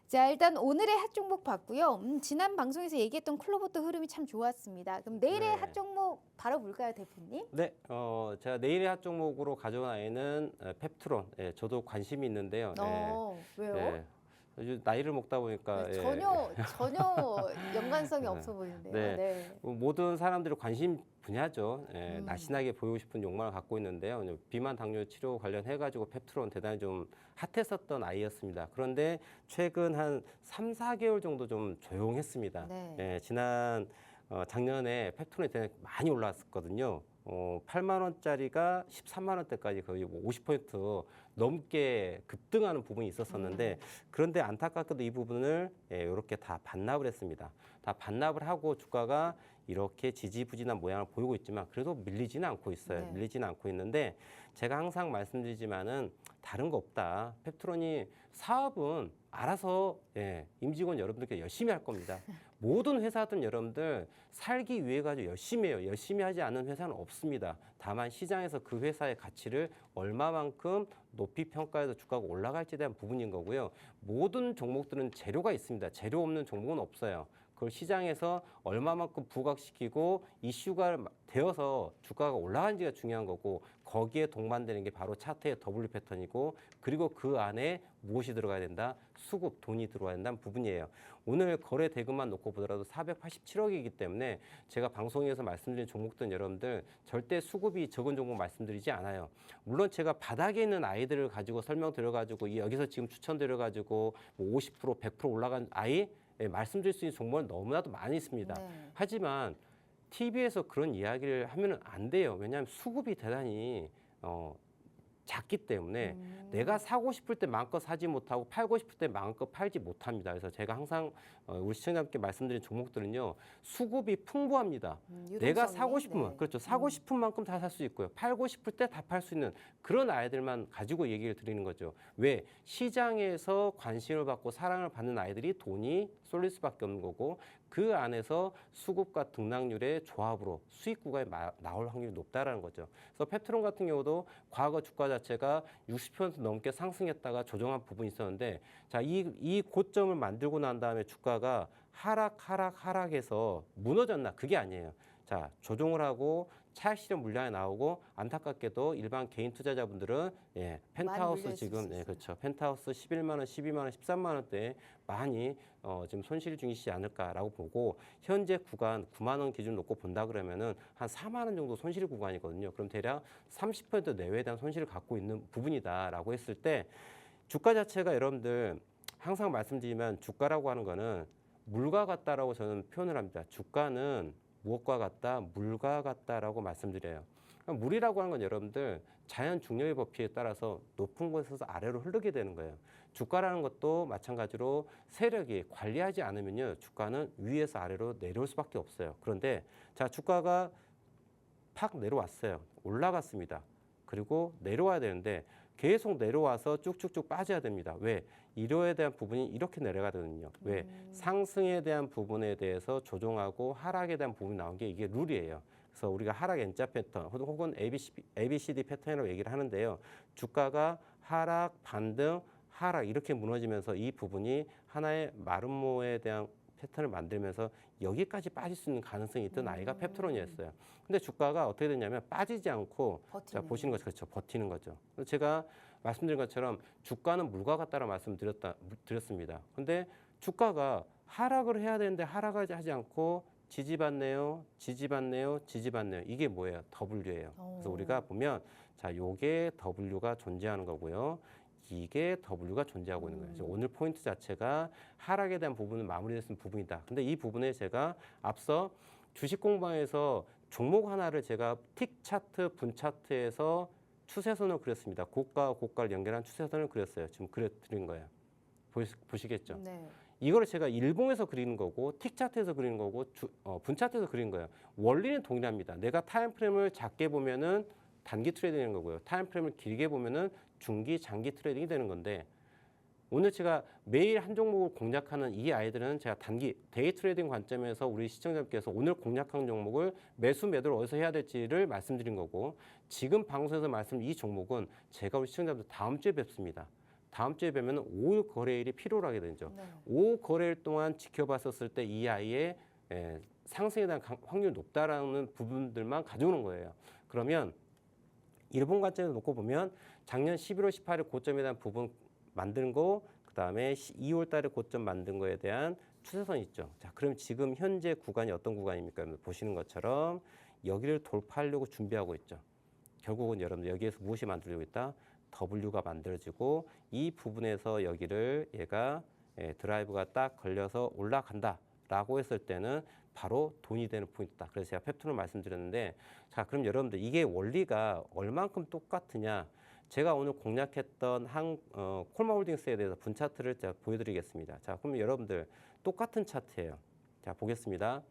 자, 일단 오늘의 핫 종목 봤고요. 지난 방송에서 얘기했던 클로버트 흐름이 참 좋았습니다. 그럼 내일의 네. 핫 종목 바로 볼까요, 대표님? 네, 제가 내일의 핫 종목으로 가져온 아이는 펩트론. 저도 관심이 있는데요. 왜요? 아주 나이를 먹다 보니까 네, 전혀 연관성이 없어 보이는데요. 네. 네. 모든 사람들이 관심 분야죠. 날씬하게 보이고 싶은 욕망을 갖고 있는데요. 비만 당뇨 치료 관련해가지고 펩트론 대단히 좀 핫했었던 아이였습니다. 그런데 최근 한 3, 4개월 정도 좀 조용했습니다. 네. 작년에 펩트론이 대단히 많이 올라왔었거든요. 8만 원짜리가 13만 원대까지 거의 뭐 50% 넘게 급등하는 부분이 있었었는데 그런데 안타깝게도 이 부분을 이렇게 다 반납을 했습니다. 다 반납을 하고 주가가 이렇게 지지부진한 모양을 보이고 있지만 그래도 밀리지는 않고 있어요. 네. 밀리지는 않고 있는데 제가 항상 말씀드리지만은 다른 거 없다. 펩트론이 사업은 알아서 임직원 여러분들께 열심히 할 겁니다. 모든 회사든 여러분들 살기 위해 가지고 열심히 해요. 열심히 하지 않는 회사는 없습니다. 다만 시장에서 그 회사의 가치를 얼마만큼 높이 평가해서 주가가 올라갈지에 대한 부분인 거고요. 모든 종목들은 재료가 있습니다. 재료 없는 종목은 없어요. 그걸 시장에서 얼마만큼 부각시키고 이슈가 되어서 주가가 올라간지가 중요한 거고 거기에 동반되는 게 바로 차트의 W 패턴이고 그리고 그 안에 무엇이 들어가야 된다? 수급, 돈이 들어와야 된다는 부분이에요. 오늘 거래 대금만 놓고 보더라도 487억이기 때문에 제가 방송에서 말씀드린 종목들은 여러분들 절대 수급이 적은 종목 말씀드리지 않아요. 물론 제가 바닥에 있는 아이들을 가지고 설명드려가지고 여기서 지금 추천드려가지고 뭐 50%, 100% 올라간 아이 말씀드릴 수 있는 종목은 너무나도 많이 있습니다. 네. 하지만 TV에서 그런 이야기를 하면 안 돼요. 왜냐하면 수급이 대단히 작기 때문에 내가 사고 싶을 때 마음껏 사지 못하고 팔고 싶을 때 마음껏 팔지 못합니다. 그래서 제가 항상 우리 시청자분께 말씀드린 종목들은요. 수급이 풍부합니다. 내가 사고 싶으면 그렇죠. 사고 싶은 만큼 다 살 수 있고요. 팔고 싶을 때 다 팔 수 있는 그런 아이들만 가지고 얘기를 드리는 거죠. 왜? 시장에서 관심을 받고 사랑을 받는 아이들이 돈이 쏠릴 수밖에 없는 거고 그 안에서 수급과 등락률의 조합으로 수익 구간이 나올 확률이 높다라는 거죠. 그래서 펩트론 같은 경우도 과거 주가 자체가 60% 넘게 상승했다가 조정한 부분이 있었는데 자, 이 고점을 만들고 난 다음에 주가가 하락해서 무너졌나? 그게 아니에요. 자, 조정을 하고 차익 실현 물량이 나오고 안타깝게도 일반 개인 투자자분들은 펜트하우스 지금 그렇죠. 펜트하우스 11만 원, 12만 원, 13만 원대에 많이 지금 손실 중이시지 않을까라고 보고 현재 구간 9만 원 기준 놓고 본다 그러면은 한 4만 원 정도 손실 구간이거든요. 그럼 대략 30% 내외에 대한 손실을 갖고 있는 부분이다라고 했을 때 주가 자체가 여러분들 항상 말씀드리면 주가라고 하는 거는 물과 같다라고 저는 표현을 합니다. 주가는 무엇과 같다? 물과 같다라고 말씀드려요. 그러니까 물이라고 하는 건 여러분들 자연 중력의 법칙에 따라서 높은 곳에서 아래로 흐르게 되는 거예요. 주가라는 것도 마찬가지로 세력이 관리하지 않으면요. 주가는 위에서 아래로 내려올 수밖에 없어요. 그런데 자, 주가가 팍 내려왔어요. 올라갔습니다. 그리고 내려와야 되는데 계속 내려와서 쭉쭉쭉 빠져야 됩니다. 왜? 이로에 대한 부분이 이렇게 내려가거든요. 왜? 상승에 대한 부분에 대해서 조정하고 하락에 대한 부분이 나온 게 이게 룰이에요. 그래서 우리가 하락 N자 패턴 혹은 ABCD 패턴이라고 얘기를 하는데요. 주가가 하락, 반등, 하락 이렇게 무너지면서 이 부분이 하나의 마름모에 대한 패턴을 만들면서 여기까지 빠질 수 있는 가능성이 있던 아이가 펩트론이었어요. 근데 주가가 어떻게 됐냐면 빠지지 않고 자, 보시는 거죠. 그렇죠. 버티는 거죠. 제가 말씀드린 것처럼 주가는 물과 같다라고 말씀드렸습니다. 근데 주가가 하락을 해야 되는데 하락을 하지 않고 지지받네요. 이게 뭐예요? W예요. 그래서 우리가 보면 자, 요게 W가 존재하는 거고요. 이게 W가 존재하고 있는 거예요. 오늘 포인트 자체가 하락에 대한 부분은 마무리됐는 부분이다. 근데 이 부분에 제가 앞서 주식 공방에서 종목 하나를 제가 틱 차트, 분 차트에서 추세선을 그렸습니다. 고가와 고가를 연결한 추세선을 그렸어요. 지금 그려드린 거예요. 보시겠죠? 네. 이거를 제가 일봉에서 그리는 거고 틱 차트에서 그리는 거고 분 차트에서 그리는 거예요. 원리는 동일합니다. 내가 타임프레임을 작게 보면은 단기 트레이딩 되는 거고요. 타임프레임을 길게 보면은 중기, 장기 트레이딩이 되는 건데 오늘 제가 매일 한 종목을 공략하는 이 아이들은 제가 단기, 데이 트레이딩 관점에서 우리 시청자분께서 오늘 공략한 종목을 매수, 매도를 어디서 해야 될지를 말씀드린 거고 지금 방송에서 말씀드린 이 종목은 제가 우리 시청자분들 다음 주에 뵙습니다. 다음 주에 뵈면 5일 거래일이 필요로 하게 되죠. 네. 5 거래일 동안 지켜봤었을 때 이 아이의 상승에 대한 확률이 높다라는 부분들만 가져오는 거예요. 그러면 일본 관점에서 놓고 보면 작년 11월 18일 고점에 대한 부분 만든 거, 그 다음에 2월 달에 고점 만든 거에 대한 추세선이 있죠. 자, 그럼 지금 현재 구간이 어떤 구간입니까? 보시는 것처럼 여기를 돌파하려고 준비하고 있죠. 결국은 여러분들 여기에서 무엇이 만들어지고 있다? W가 만들어지고 이 부분에서 여기를 얘가 드라이브가 딱 걸려서 올라간다. 라고 했을 때는 바로 돈이 되는 포인트다. 그래서 제가 펩톤을 말씀드렸는데, 자, 그럼 여러분들 이게 원리가 얼만큼 똑같으냐? 제가 오늘 공략했던 콜마홀딩스에 대해서 분 차트를 제가 보여드리겠습니다. 자, 그럼 여러분들 똑같은 차트예요. 자, 보겠습니다.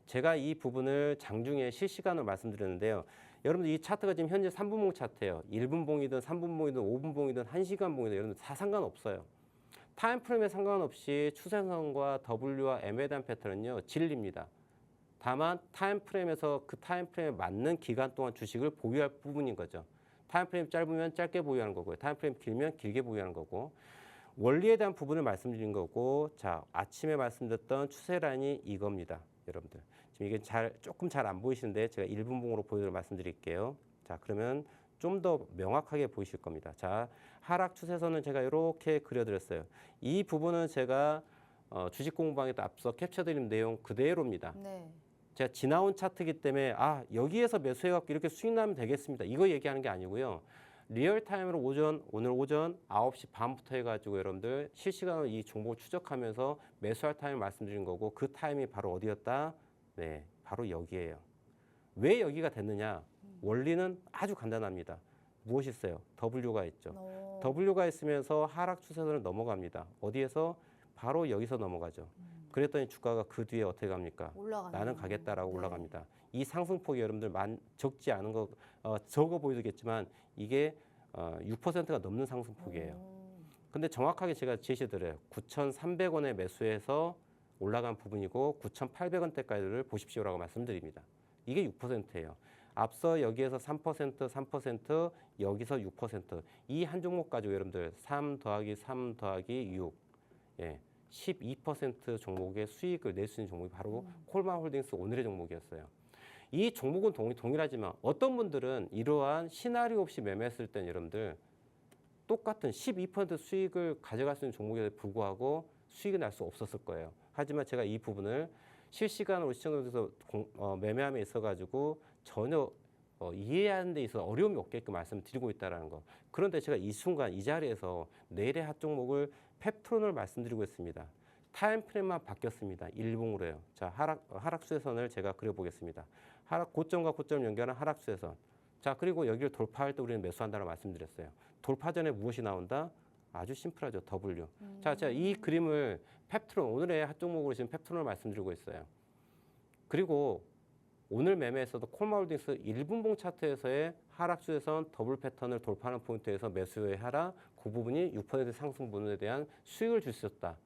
제가 이 부분을 장중에 실시간으로 말씀드렸는데요. 여러분들 이 차트가 지금 현재 3분봉 차트예요. 1분 봉이든 3분 봉이든 5분 봉이든 1시간 봉이든 여러분들 다 상관없어요. 타임프레임에 상관없이 추세선과 W와 M에 대한 패턴은요, 진리입니다. 다만 타임프레임에서 그 타임프레임에 맞는 기간 동안 주식을 보유할 부분인 거죠. 타임프레임 짧으면 짧게 보유하는 거고요. 타임프레임 길면 길게 보유하는 거고. 원리에 대한 부분을 말씀드린 거고, 자, 아침에 말씀드렸던 추세 라인이 이겁니다. 여러분들. 지금 이게 조금 잘 안 보이시는데 제가 1분봉으로 보여드려 말씀드릴게요. 자, 그러면 좀 더 명확하게 보이실 겁니다. 자, 하락 추세선을 제가 이렇게 그려드렸어요. 이 부분은 제가 주식 공부방에도 앞서 캡처드린 내용 그대로입니다. 네. 제가 지나온 차트이기 때문에 여기에서 매수해갖고 이렇게 수익 나면 되겠습니다. 이거 얘기하는 게 아니고요. 리얼타임으로 오늘 오전 9시 반부터 해가지고 여러분들 실시간으로 이 종목을 추적하면서 매수할 타임을 말씀드린 거고, 그 타임이 바로 어디였다? 네, 바로 여기예요. 왜 여기가 됐느냐? 원리는 아주 간단합니다. 무엇이 있어요? W가 있죠. W가 있으면서 하락 추세선을 넘어갑니다. 어디에서? 바로 여기서 넘어가죠. 그랬더니 주가가 그 뒤에 어떻게 갑니까? 올라가네요. 나는 가겠다라고 네. 올라갑니다. 이 상승폭이 여러분들 적지 않은 거 적어 보이겠지만 이게 6%가 넘는 상승폭이에요. 근데 정확하게 제가 제시드려요. 9,300원에 매수해서 올라간 부분이고 9,800원대까지를 보십시오라고 말씀드립니다. 이게 6%예요. 앞서 여기에서 3%, 여기서 6%. 이 한 종목 가지고 여러분들 3 더하기 3 더하기 6. 예. 12% 종목의 수익을 낼 수 있는 종목이 바로 콜마홀딩스 오늘의 종목이었어요. 이 종목은 동일하지만 어떤 분들은 이러한 시나리오 없이 매매했을 때는 여러분들 똑같은 12% 수익을 가져갈 수 있는 종목에 불구하고 수익을 날 수 없었을 거예요. 하지만 제가 이 부분을 실시간으로 시청자들께서 매매함에 있어가지고 전혀 이해하는 데 있어서 어려움이 없게끔 말씀드리고 있다는 거. 그런데 제가 이 순간 이 자리에서 내일의 핫 종목을 펩트론을 말씀드리고 있습니다. 타임프레임만 바뀌었습니다. 일봉으로요. 자, 하락 추세선을 제가 그려보겠습니다. 고점과 고점 연결한 하락 추세선. 자, 그리고 여기를 돌파할 때 우리는 매수한다고 말씀드렸어요. 돌파 전에 무엇이 나온다? 아주 심플하죠. W. 자, 제가 이 그림을 펩트론, 오늘의 핫 종목으로 지금 펩트론을 말씀드리고 있어요. 그리고 오늘 매매에서도 콜마홀딩스 1분봉 차트에서의 하락 추세선 더블 패턴을 돌파하는 포인트에서 매수의 하락, 그 부분이 6% 상승 부분에 대한 수익을 줄 수 있었다.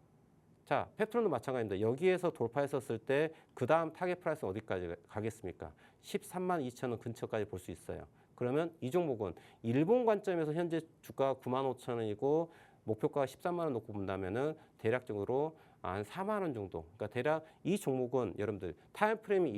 자, 펩트론도 마찬가지입니다. 여기에서 돌파했었을 때 그 다음 타겟 프라이스는 어디까지 가겠습니까? 13만 2천 원 근처까지 볼 수 있어요. 그러면 이 종목은 일본 관점에서 현재 주가가 9만 5천 원이고 목표가가 13만 원 놓고 본다면은 대략적으로 한 4만 원 정도. 그러니까 대략 이 종목은 여러분들 타임프레임이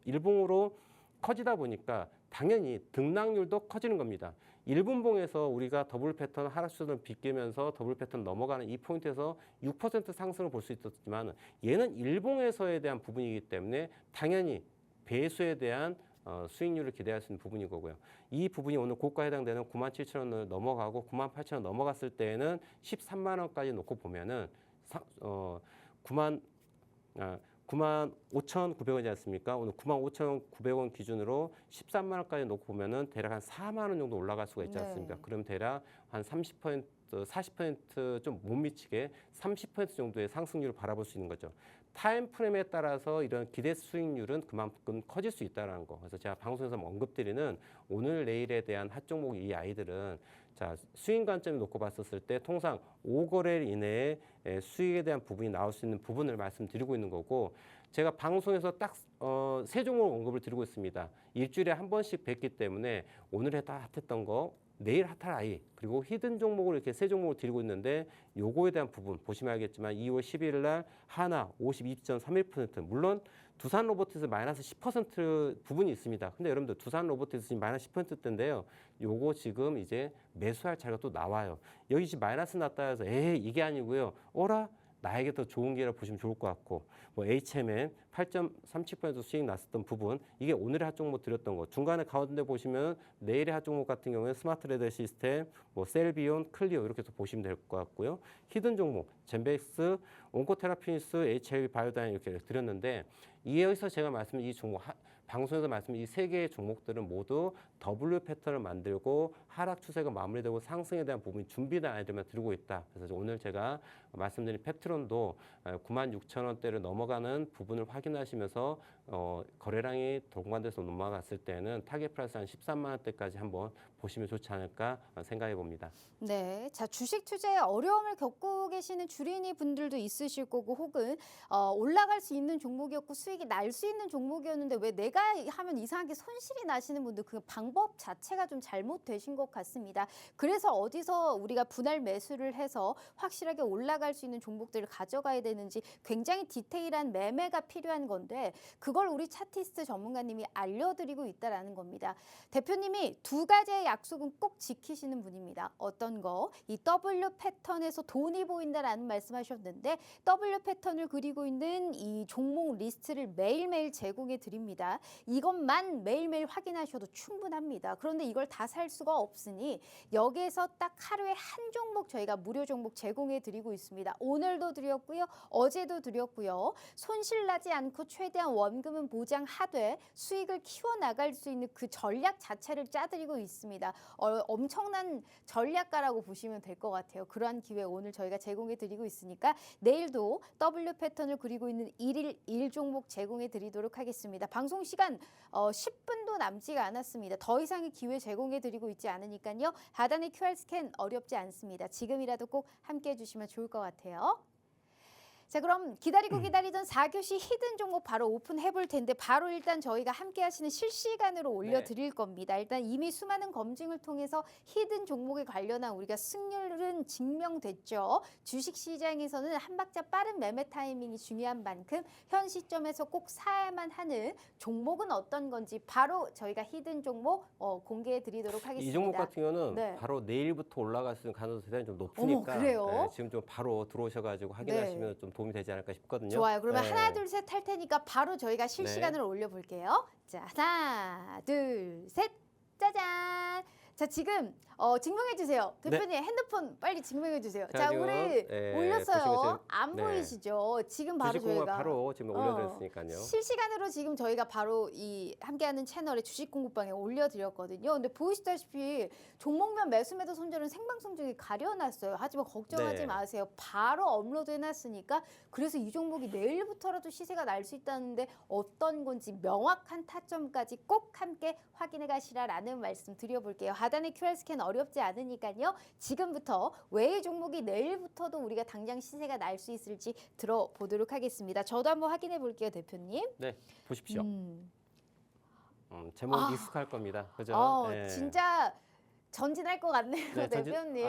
일봉으로 커지다 보니까 당연히 등락률도 커지는 겁니다. 1분봉에서 우리가 더블 패턴 하락수를 비끼면서 더블 패턴 넘어가는 이 포인트에서 6% 상승을 볼 수 있었지만 얘는 일봉에서에 대한 부분이기 때문에 당연히 배수에 대한 수익률을 기대할 수 있는 부분인 거고요. 이 부분이 오늘 고가에 해당되는 97,000원을 넘어가고 98,000원 넘어갔을 때에는 13만 원까지 놓고 보면은 95,900원이지 않습니까? 오늘 95,900원 기준으로 13만 원까지 놓고 보면은 대략 한 4만 원 정도 올라갈 수가 있지 않습니까? 네. 그럼 대략 한 30%, 40% 좀 못 미치게 30% 정도의 상승률을 바라볼 수 있는 거죠. 타임 프레임에 따라서 이런 기대 수익률은 그만큼 커질 수 있다는 거. 그래서 제가 방송에서 언급드리는 오늘 내일에 대한 핫 종목 이 아이들은 자, 수익 관점을 놓고 봤었을 때 통상 5거래일 이내에 수익에 대한 부분이 나올 수 있는 부분을 말씀드리고 있는 거고, 제가 방송에서 딱 세 종목 언급을 드리고 있습니다. 일주일에 한 번씩 뵙기 때문에 오늘 핫했던 거, 내일 핫할 아이, 그리고 히든 종목을 이렇게 세 종목을 드리고 있는데 요거에 대한 부분 보시면 알겠지만 2월 12일 날 하나 52.31%, 물론 두산 로보티스 마이너스 10% 부분이 있습니다. 근데 여러분들 두산 로보티스 지금 마이너스 10%대인데요. 요거 지금 이제 매수할 자리가 또 나와요. 여기 지금 마이너스 났다 해서 이게 아니고요. 어라? 나에게 더 좋은 기회를 보시면 좋을 것 같고 뭐 HMN 8.37% 수익 났었던 부분 이게 오늘의 핫 종목 드렸던 거 중간에 가운데 보시면 내일의 핫 종목 같은 경우에 스마트 레더 시스템, 뭐 셀비온, 클리오 이렇게 해서 보시면 될 것 같고요. 히든 종목 젠백스, 온코테라피니스, HLB 바이오다인 이렇게 드렸는데 여기서 제가 말씀드린 이 종목 방송에서 말씀드린 이 세 개의 종목들은 모두 W 패턴을 만들고 하락 추세가 마무리되고 상승에 대한 부분이 준비된 아이들만 들고 있다. 그래서 오늘 제가 말씀드린 펩트론도 96,000원대를 넘어가는 부분을 확인하시면서 거래량이 동반돼서 넘어갔을 때는 타겟 프라이스 한 13만 원대까지 한번 보시면 좋지 않을까 생각해 봅니다. 네, 자 주식 투자에 어려움을 겪고 계시는 주린이 분들도 있으실 거고 혹은 올라갈 수 있는 종목이었고 수익이 날 수 있는 종목이었는데 왜 내가 하면 이상하게 손실이 나시는 분들 그 방법 자체가 좀 잘못되신 것 같습니다. 그래서 어디서 우리가 분할 매수를 해서 확실하게 올라갈 수 있는 종목들을 가져가야 되는지 굉장히 디테일한 매매가 필요한 건데 그걸 우리 차티스트 전문가님이 알려드리고 있다라는 겁니다. 대표님이 두 가지의 약속은 꼭 지키시는 분입니다. 어떤 거? 이 W 패턴에서 돈이 보인다라는 말씀하셨는데 W 패턴을 그리고 있는 이 종목 리스트를 매일매일 제공해 드립니다. 이것만 매일매일 확인하셔도 충분합니다. 그런데 이걸 다 살 수가 없으니 여기에서 딱 하루에 한 종목 저희가 무료 종목 제공해 드리고 있습니다. 오늘도 드렸고요. 어제도 드렸고요. 손실 나지 않고 최대한 원금은 보장하되 수익을 키워나갈 수 있는 그 전략 자체를 짜드리고 있습니다. 엄청난 전략가라고 보시면 될 것 같아요. 그러한 기회 오늘 저희가 제공해 드리고 있으니까 내일도 W 패턴을 그리고 있는 1일 1종목 제공해 드리도록 하겠습니다. 방송 시간 10분도 남지가 않았습니다. 더 이상의 기회 제공해 드리고 있지 않으니까요. 하단의 QR 스캔 어렵지 않습니다. 지금이라도 꼭 함께 해주시면 좋을 것 같아요. 자, 그럼 기다리던 4교시 히든 종목 바로 오픈해 볼 텐데 바로 일단 저희가 함께 하시는 실시간으로 올려드릴 겁니다. 일단 이미 수많은 검증을 통해서 히든 종목에 관련한 우리가 승률은 증명됐죠. 주식시장에서는 한 박자 빠른 매매 타이밍이 중요한 만큼 현 시점에서 꼭 사야만 하는 종목은 어떤 건지 바로 저희가 히든 종목 공개해 드리도록 하겠습니다. 이 종목 같은 경우는 네. 바로 내일부터 올라갈 수 있는 가능성이 대단히 좀 높으니까 그래요? 네, 지금 좀 바로 들어오셔가지고 확인하시면 좀 도움이 되지 않을까 싶거든요. 좋아요. 그러면 네. 하나, 둘, 셋 할 테니까 바로 저희가 실시간으로 올려볼게요. 자, 하나, 둘, 셋. 짜잔. 자, 지금 증명해 주세요. 대표님 핸드폰 빨리 증명해 주세요. 자, 지금, 우리 네, 올렸어요. 보시면 안 네. 보이시죠? 지금 바로 주식공학 저희가 바로 지금 올려드렸으니까요. 실시간으로 지금 저희가 바로 이 함께하는 채널에 주식공부방에 올려드렸거든요. 근데 보시다시피 종목별 매수매도 손절은 생방송 중에 가려놨어요. 하지만 걱정하지 네. 마세요. 바로 업로드 해놨으니까 그래서 이 종목이 내일부터라도 시세가 날 수 있다는데 어떤 건지 명확한 타점까지 꼭 함께 확인해 가시라라는 말씀 드려볼게요. 하단의 QR 스캔 어렵지 않으니까요. 지금부터 왜 종목이 내일부터도 우리가 당장 시세가 날 수 있을지 들어보도록 하겠습니다. 저도 한번 확인해 볼게요, 대표님. 네, 보십시오. 제목 익숙할 겁니다. 그죠? 네. 진짜 전진할 것 같네요, 네, 대표님. 네.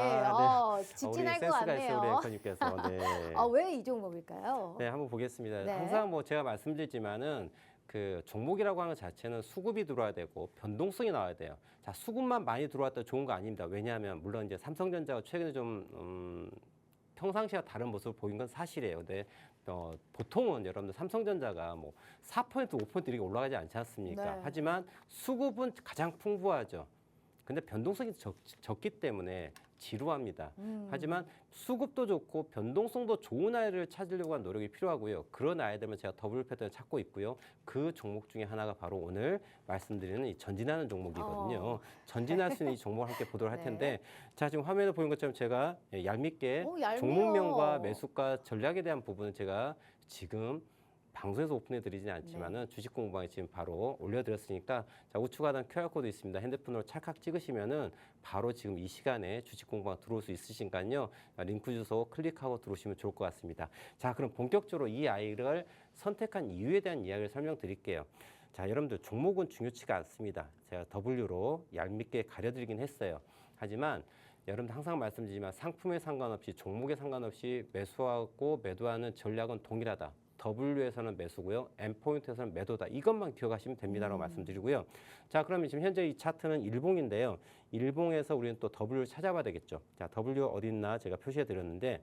직진할 우리 것 센스가 있어요, 우리 같네요. 앵커님께서. 네. 왜 이 종목일까요? 네, 한번 보겠습니다. 네. 항상 뭐 제가 말씀드리지만은 그 종목이라고 하는 것 자체는 수급이 들어와야 되고 변동성이 나와야 돼요. 자, 수급만 많이 들어왔다 좋은 거 아닙니다. 왜냐하면 물론 이제 삼성전자가 최근에 좀 평상시와 다른 모습을 보인 건 사실이에요. 근데 보통은 여러분들 삼성전자가 뭐 4%, 5% 이렇게 올라가지 않지 않습니까? 네. 하지만 수급은 가장 풍부하죠. 근데 변동성이 적기 때문에 지루합니다. 하지만 수급도 좋고 변동성도 좋은 아이를 찾으려고 하는 노력이 필요하고요. 그런 아이들만 제가 더블 패턴을 찾고 있고요. 그 종목 중에 하나가 바로 오늘 말씀드리는 이 전진하는 종목이거든요. 전진할 수 있는 이 종목을 함께 보도록 할 텐데 자, 지금 화면에 보이는 것처럼 제가 얄밉게 얄미워. 종목명과 매수가 전략에 대한 부분은 제가 지금 방송에서 오픈해 드리진 않지만은 주식 공부방에 지금 바로 올려드렸으니까 자, 우측 하단 QR코드 있습니다. 핸드폰으로 찰칵 찍으시면은 바로 지금 이 시간에 주식 공부방 들어올 수 있으시니까요. 링크 주소 클릭하고 들어오시면 좋을 것 같습니다. 자, 그럼 본격적으로 이 아이를 선택한 이유에 대한 이야기를 설명드릴게요. 자, 여러분들 종목은 중요치가 않습니다. 제가 W로 얄밉게 가려드리긴 했어요. 하지만 여러분들 항상 말씀드리지만 상품에 상관없이 종목에 상관없이 매수하고 매도하는 전략은 동일하다. W에서는 매수고요. M포인트에서는 매도다. 이것만 기억하시면 됩니다라고 말씀드리고요. 자, 그러면 지금 현재 이 차트는 일봉인데요. 일봉에서 우리는 또 W를 찾아봐야 되겠죠. 자, W 어디 있나 제가 표시해 드렸는데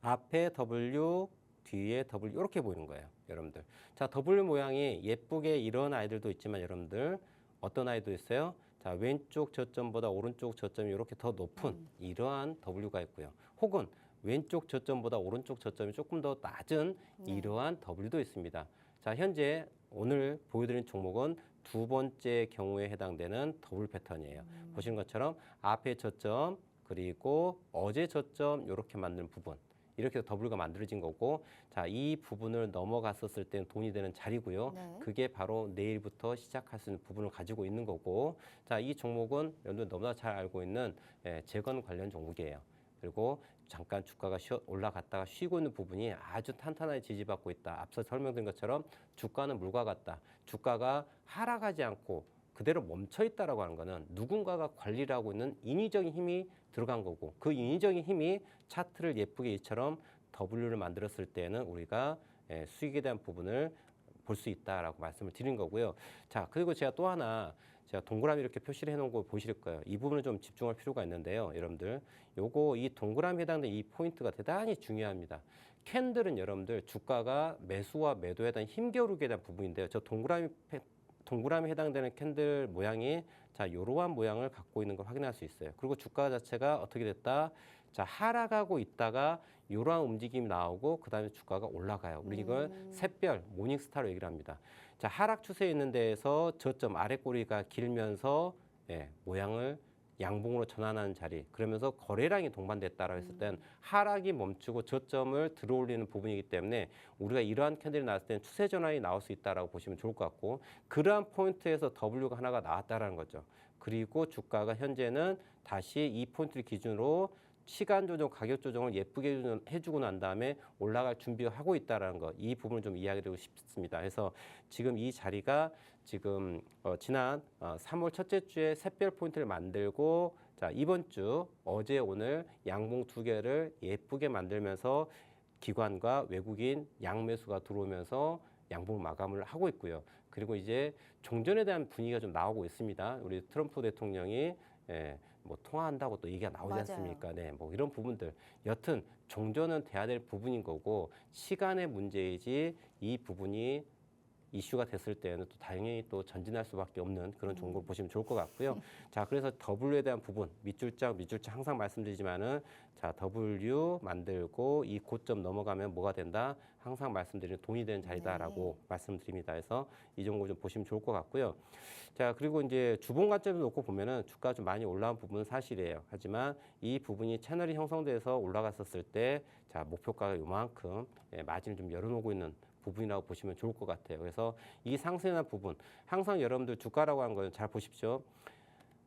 앞에 W, 뒤에 W 이렇게 보이는 거예요, 여러분들. 자, W 모양이 예쁘게 이런 아이들도 있지만 여러분들 어떤 아이도 있어요? 자, 왼쪽 저점보다 오른쪽 저점이 이렇게 더 높은 이러한 W가 있고요. 혹은 왼쪽 저점보다 오른쪽 저점이 조금 더 낮은 이러한 W도 있습니다. 자, 현재 오늘 보여드린 종목은 두 번째 경우에 해당되는 더블 패턴이에요. 보시는 것처럼 앞에 저점 그리고 어제 저점 이렇게 만든 부분 이렇게 W가 만들어진 거고 자, 이 부분을 넘어갔었을 때는 돈이 되는 자리고요. 네. 그게 바로 내일부터 시작할 수 있는 부분을 가지고 있는 거고 자, 이 종목은 여러분들 너무나 잘 알고 있는 재건 관련 종목이에요. 그리고 잠깐 주가가 올라갔다가 쉬고 있는 부분이 아주 탄탄하게 지지받고 있다. 앞서 설명드린 것처럼 주가는 물과 같다. 주가가 하락하지 않고 그대로 멈춰 있다라고 하는 거는 누군가가 관리를 하고 있는 인위적인 힘이 들어간 거고 그 인위적인 힘이 차트를 예쁘게 이처럼 W를 만들었을 때는 우리가 수익에 대한 부분을 볼 수 있다라고 말씀을 드린 거고요. 자, 그리고 제가 또 하나 제가 동그라미 이렇게 표시를 해놓은 거 보실 거예요. 이 부분을 좀 집중할 필요가 있는데요. 여러분들 요거 이 동그라미에 해당되는 이 포인트가 대단히 중요합니다. 캔들은 여러분들 주가가 매수와 매도에 대한 힘겨루기에 대한 부분인데요. 저 동그라미에 해당되는 캔들 모양이 자 이러한 모양을 갖고 있는 걸 확인할 수 있어요. 그리고 주가 자체가 어떻게 됐다? 자 하락하고 있다가 이러한 움직임이 나오고 그 다음에 주가가 올라가요. 우리 이걸 샛별 모닝스타로 얘기를 합니다. 자 하락 추세에 있는 데에서 저점 아래 꼬리가 길면서 모양을 양봉으로 전환하는 자리 그러면서 거래량이 동반됐다라고 했을 땐 하락이 멈추고 저점을 들어올리는 부분이기 때문에 우리가 이러한 캔들이 나왔을 때는 추세 전환이 나올 수 있다라고 보시면 좋을 것 같고 그러한 포인트에서 W가 하나가 나왔다라는 거죠. 그리고 주가가 현재는 다시 이 포인트를 기준으로 시간 조정, 가격 조정을 예쁘게 해주고 난 다음에 올라갈 준비를 하고 있다는 것, 이 부분을 좀 이야기드리고 싶습니다. 그래서 지금 이 자리가 지금 지난 3월 첫째 주에 샛별 포인트를 만들고 자 이번 주 어제 오늘 양봉 두 개를 예쁘게 만들면서 기관과 외국인 양매수가 들어오면서 양봉 마감을 하고 있고요. 그리고 이제 종전에 대한 분위기가 좀 나오고 있습니다. 우리 트럼프 대통령이 뭐 통화한다고 또 얘기가 나오지 맞아요. 않습니까? 네, 뭐 이런 부분들. 여튼 종전은 돼야 될 부분인 거고 시간의 문제이지 이 부분이 이슈가 됐을 때는 또 당연히 또 전진할 수밖에 없는 그런 종목을 보시면 좋을 것 같고요. 자, 그래서 W에 대한 부분 밑줄장 항상 말씀드리지만은 자, W 만들고 이 고점 넘어가면 뭐가 된다? 항상 말씀드리는 돈이 되는 자리다라고 말씀드립니다. 그래서 이 종목 좀 보시면 좋을 것 같고요. 자, 그리고 이제 주봉 관점에서 놓고 보면은 주가 좀 많이 올라온 부분은 사실이에요. 하지만 이 부분이 채널이 형성돼서 올라갔었을 때 자, 목표가가 요만큼 마진을 좀 열어놓고 있는 부분이라고 보시면 좋을 것 같아요. 그래서 이 상승한 부분, 항상 여러분들 주가라고 하는 거는 잘 보십시오.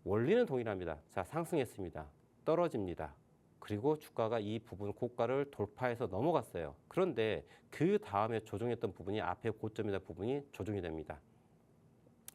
원리는 동일합니다. 자, 상승했습니다. 떨어집니다. 그리고 주가가 이 부분 고가를 돌파해서 넘어갔어요. 그런데 그 다음에 조정했던 부분이 앞에 고점이다 부분이 조정이 됩니다.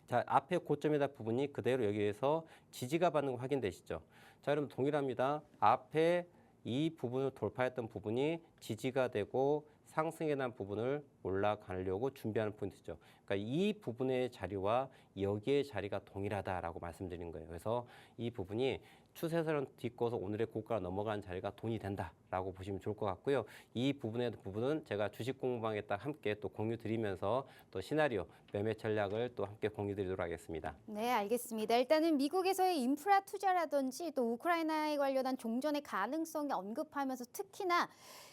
자, 앞에 고점이다 부분이 그대로 여기에서 지지가 받는 거 확인되시죠? 자, 여러분 동일합니다. 앞에 이 부분을 돌파했던 부분이 지지가 되고 상승에 대한 부분을 올라가려고 준비하는 포인트죠. 그러니까 이 부분의 자리와 여기의 자리가 동일하다라고 말씀드린 거예요. 그래서 이 부분이 추세선을 딛고서 오늘의 고가가 넘어가는 자리가 돈이 된다라고 보시면 좋을 것 같고요. 이 부분은 제가 주식 공부방에 딱 함께 또 공유 드리면서 또 시나리오 매매 전략을 또 함께 공유 드리도록 하겠습니다. 네, 알겠습니다. 일단은 미국에서의 인프라 투자라든지 또 우크라이나에 관련한 종전의 가능성이 언급하면서 특히나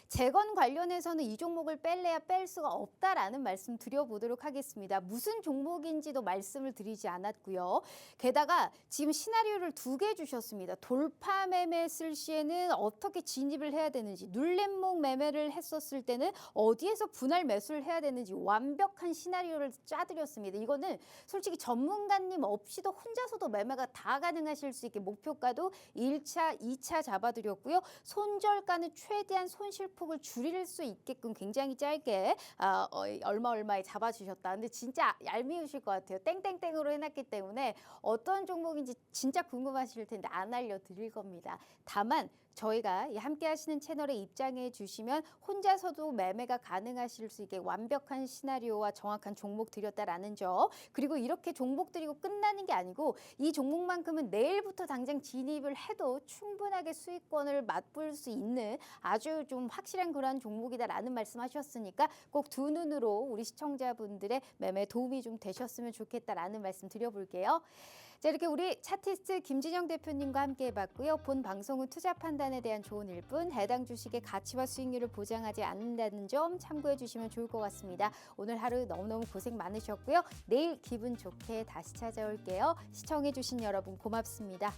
재건 관련해서는 이 종목을 뺄래야 뺄 수가 없다라는 말씀 드려보도록 하겠습니다. 무슨 종목인지도 말씀을 드리지 않았고요. 게다가 지금 시나리오를 2개 주셨습니다. 돌파 매매했을 시에는 어떻게 진입을 해야 되는지, 눌림목 매매를 했었을 때는 어디에서 분할 매수를 해야 되는지 완벽한 시나리오를 짜드렸습니다. 이거는 솔직히 전문가님 없이도 혼자서도 매매가 다 가능하실 수 있게 목표가도 1차, 2차 잡아드렸고요. 손절가는 최대한 손실폭을 줄일 수 있게끔 굉장히 짧게 얼마에 잡아주셨다. 근데 진짜 얄미우실 것 같아요. 땡땡땡으로 해놨기 때문에 어떤 종목인지 진짜 궁금하실 텐데 안 알려드릴 겁니다. 다만 저희가 이 함께 하시는 채널에 입장해 주시면 혼자서도 매매가 가능하실 수 있게 완벽한 시나리오와 정확한 종목 드렸다라는 점. 그리고 이렇게 종목 드리고 끝나는 게 아니고 이 종목만큼은 내일부터 당장 진입을 해도 충분하게 수익권을 맛볼 수 있는 아주 좀 확실한 그런 종목이다라는 말씀하셨으니까 꼭 두 눈으로 우리 시청자분들의 매매에 도움이 좀 되셨으면 좋겠다라는 말씀 드려볼게요. 자, 이렇게 우리 차티스트 김진영 대표님과 함께 해봤고요. 본 방송은 투자 판단에 대한 조언일 뿐 해당 주식의 가치와 수익률을 보장하지 않는다는 점 참고해 주시면 좋을 것 같습니다. 오늘 하루 너무너무 고생 많으셨고요. 내일 기분 좋게 다시 찾아올게요. 시청해 주신 여러분 고맙습니다.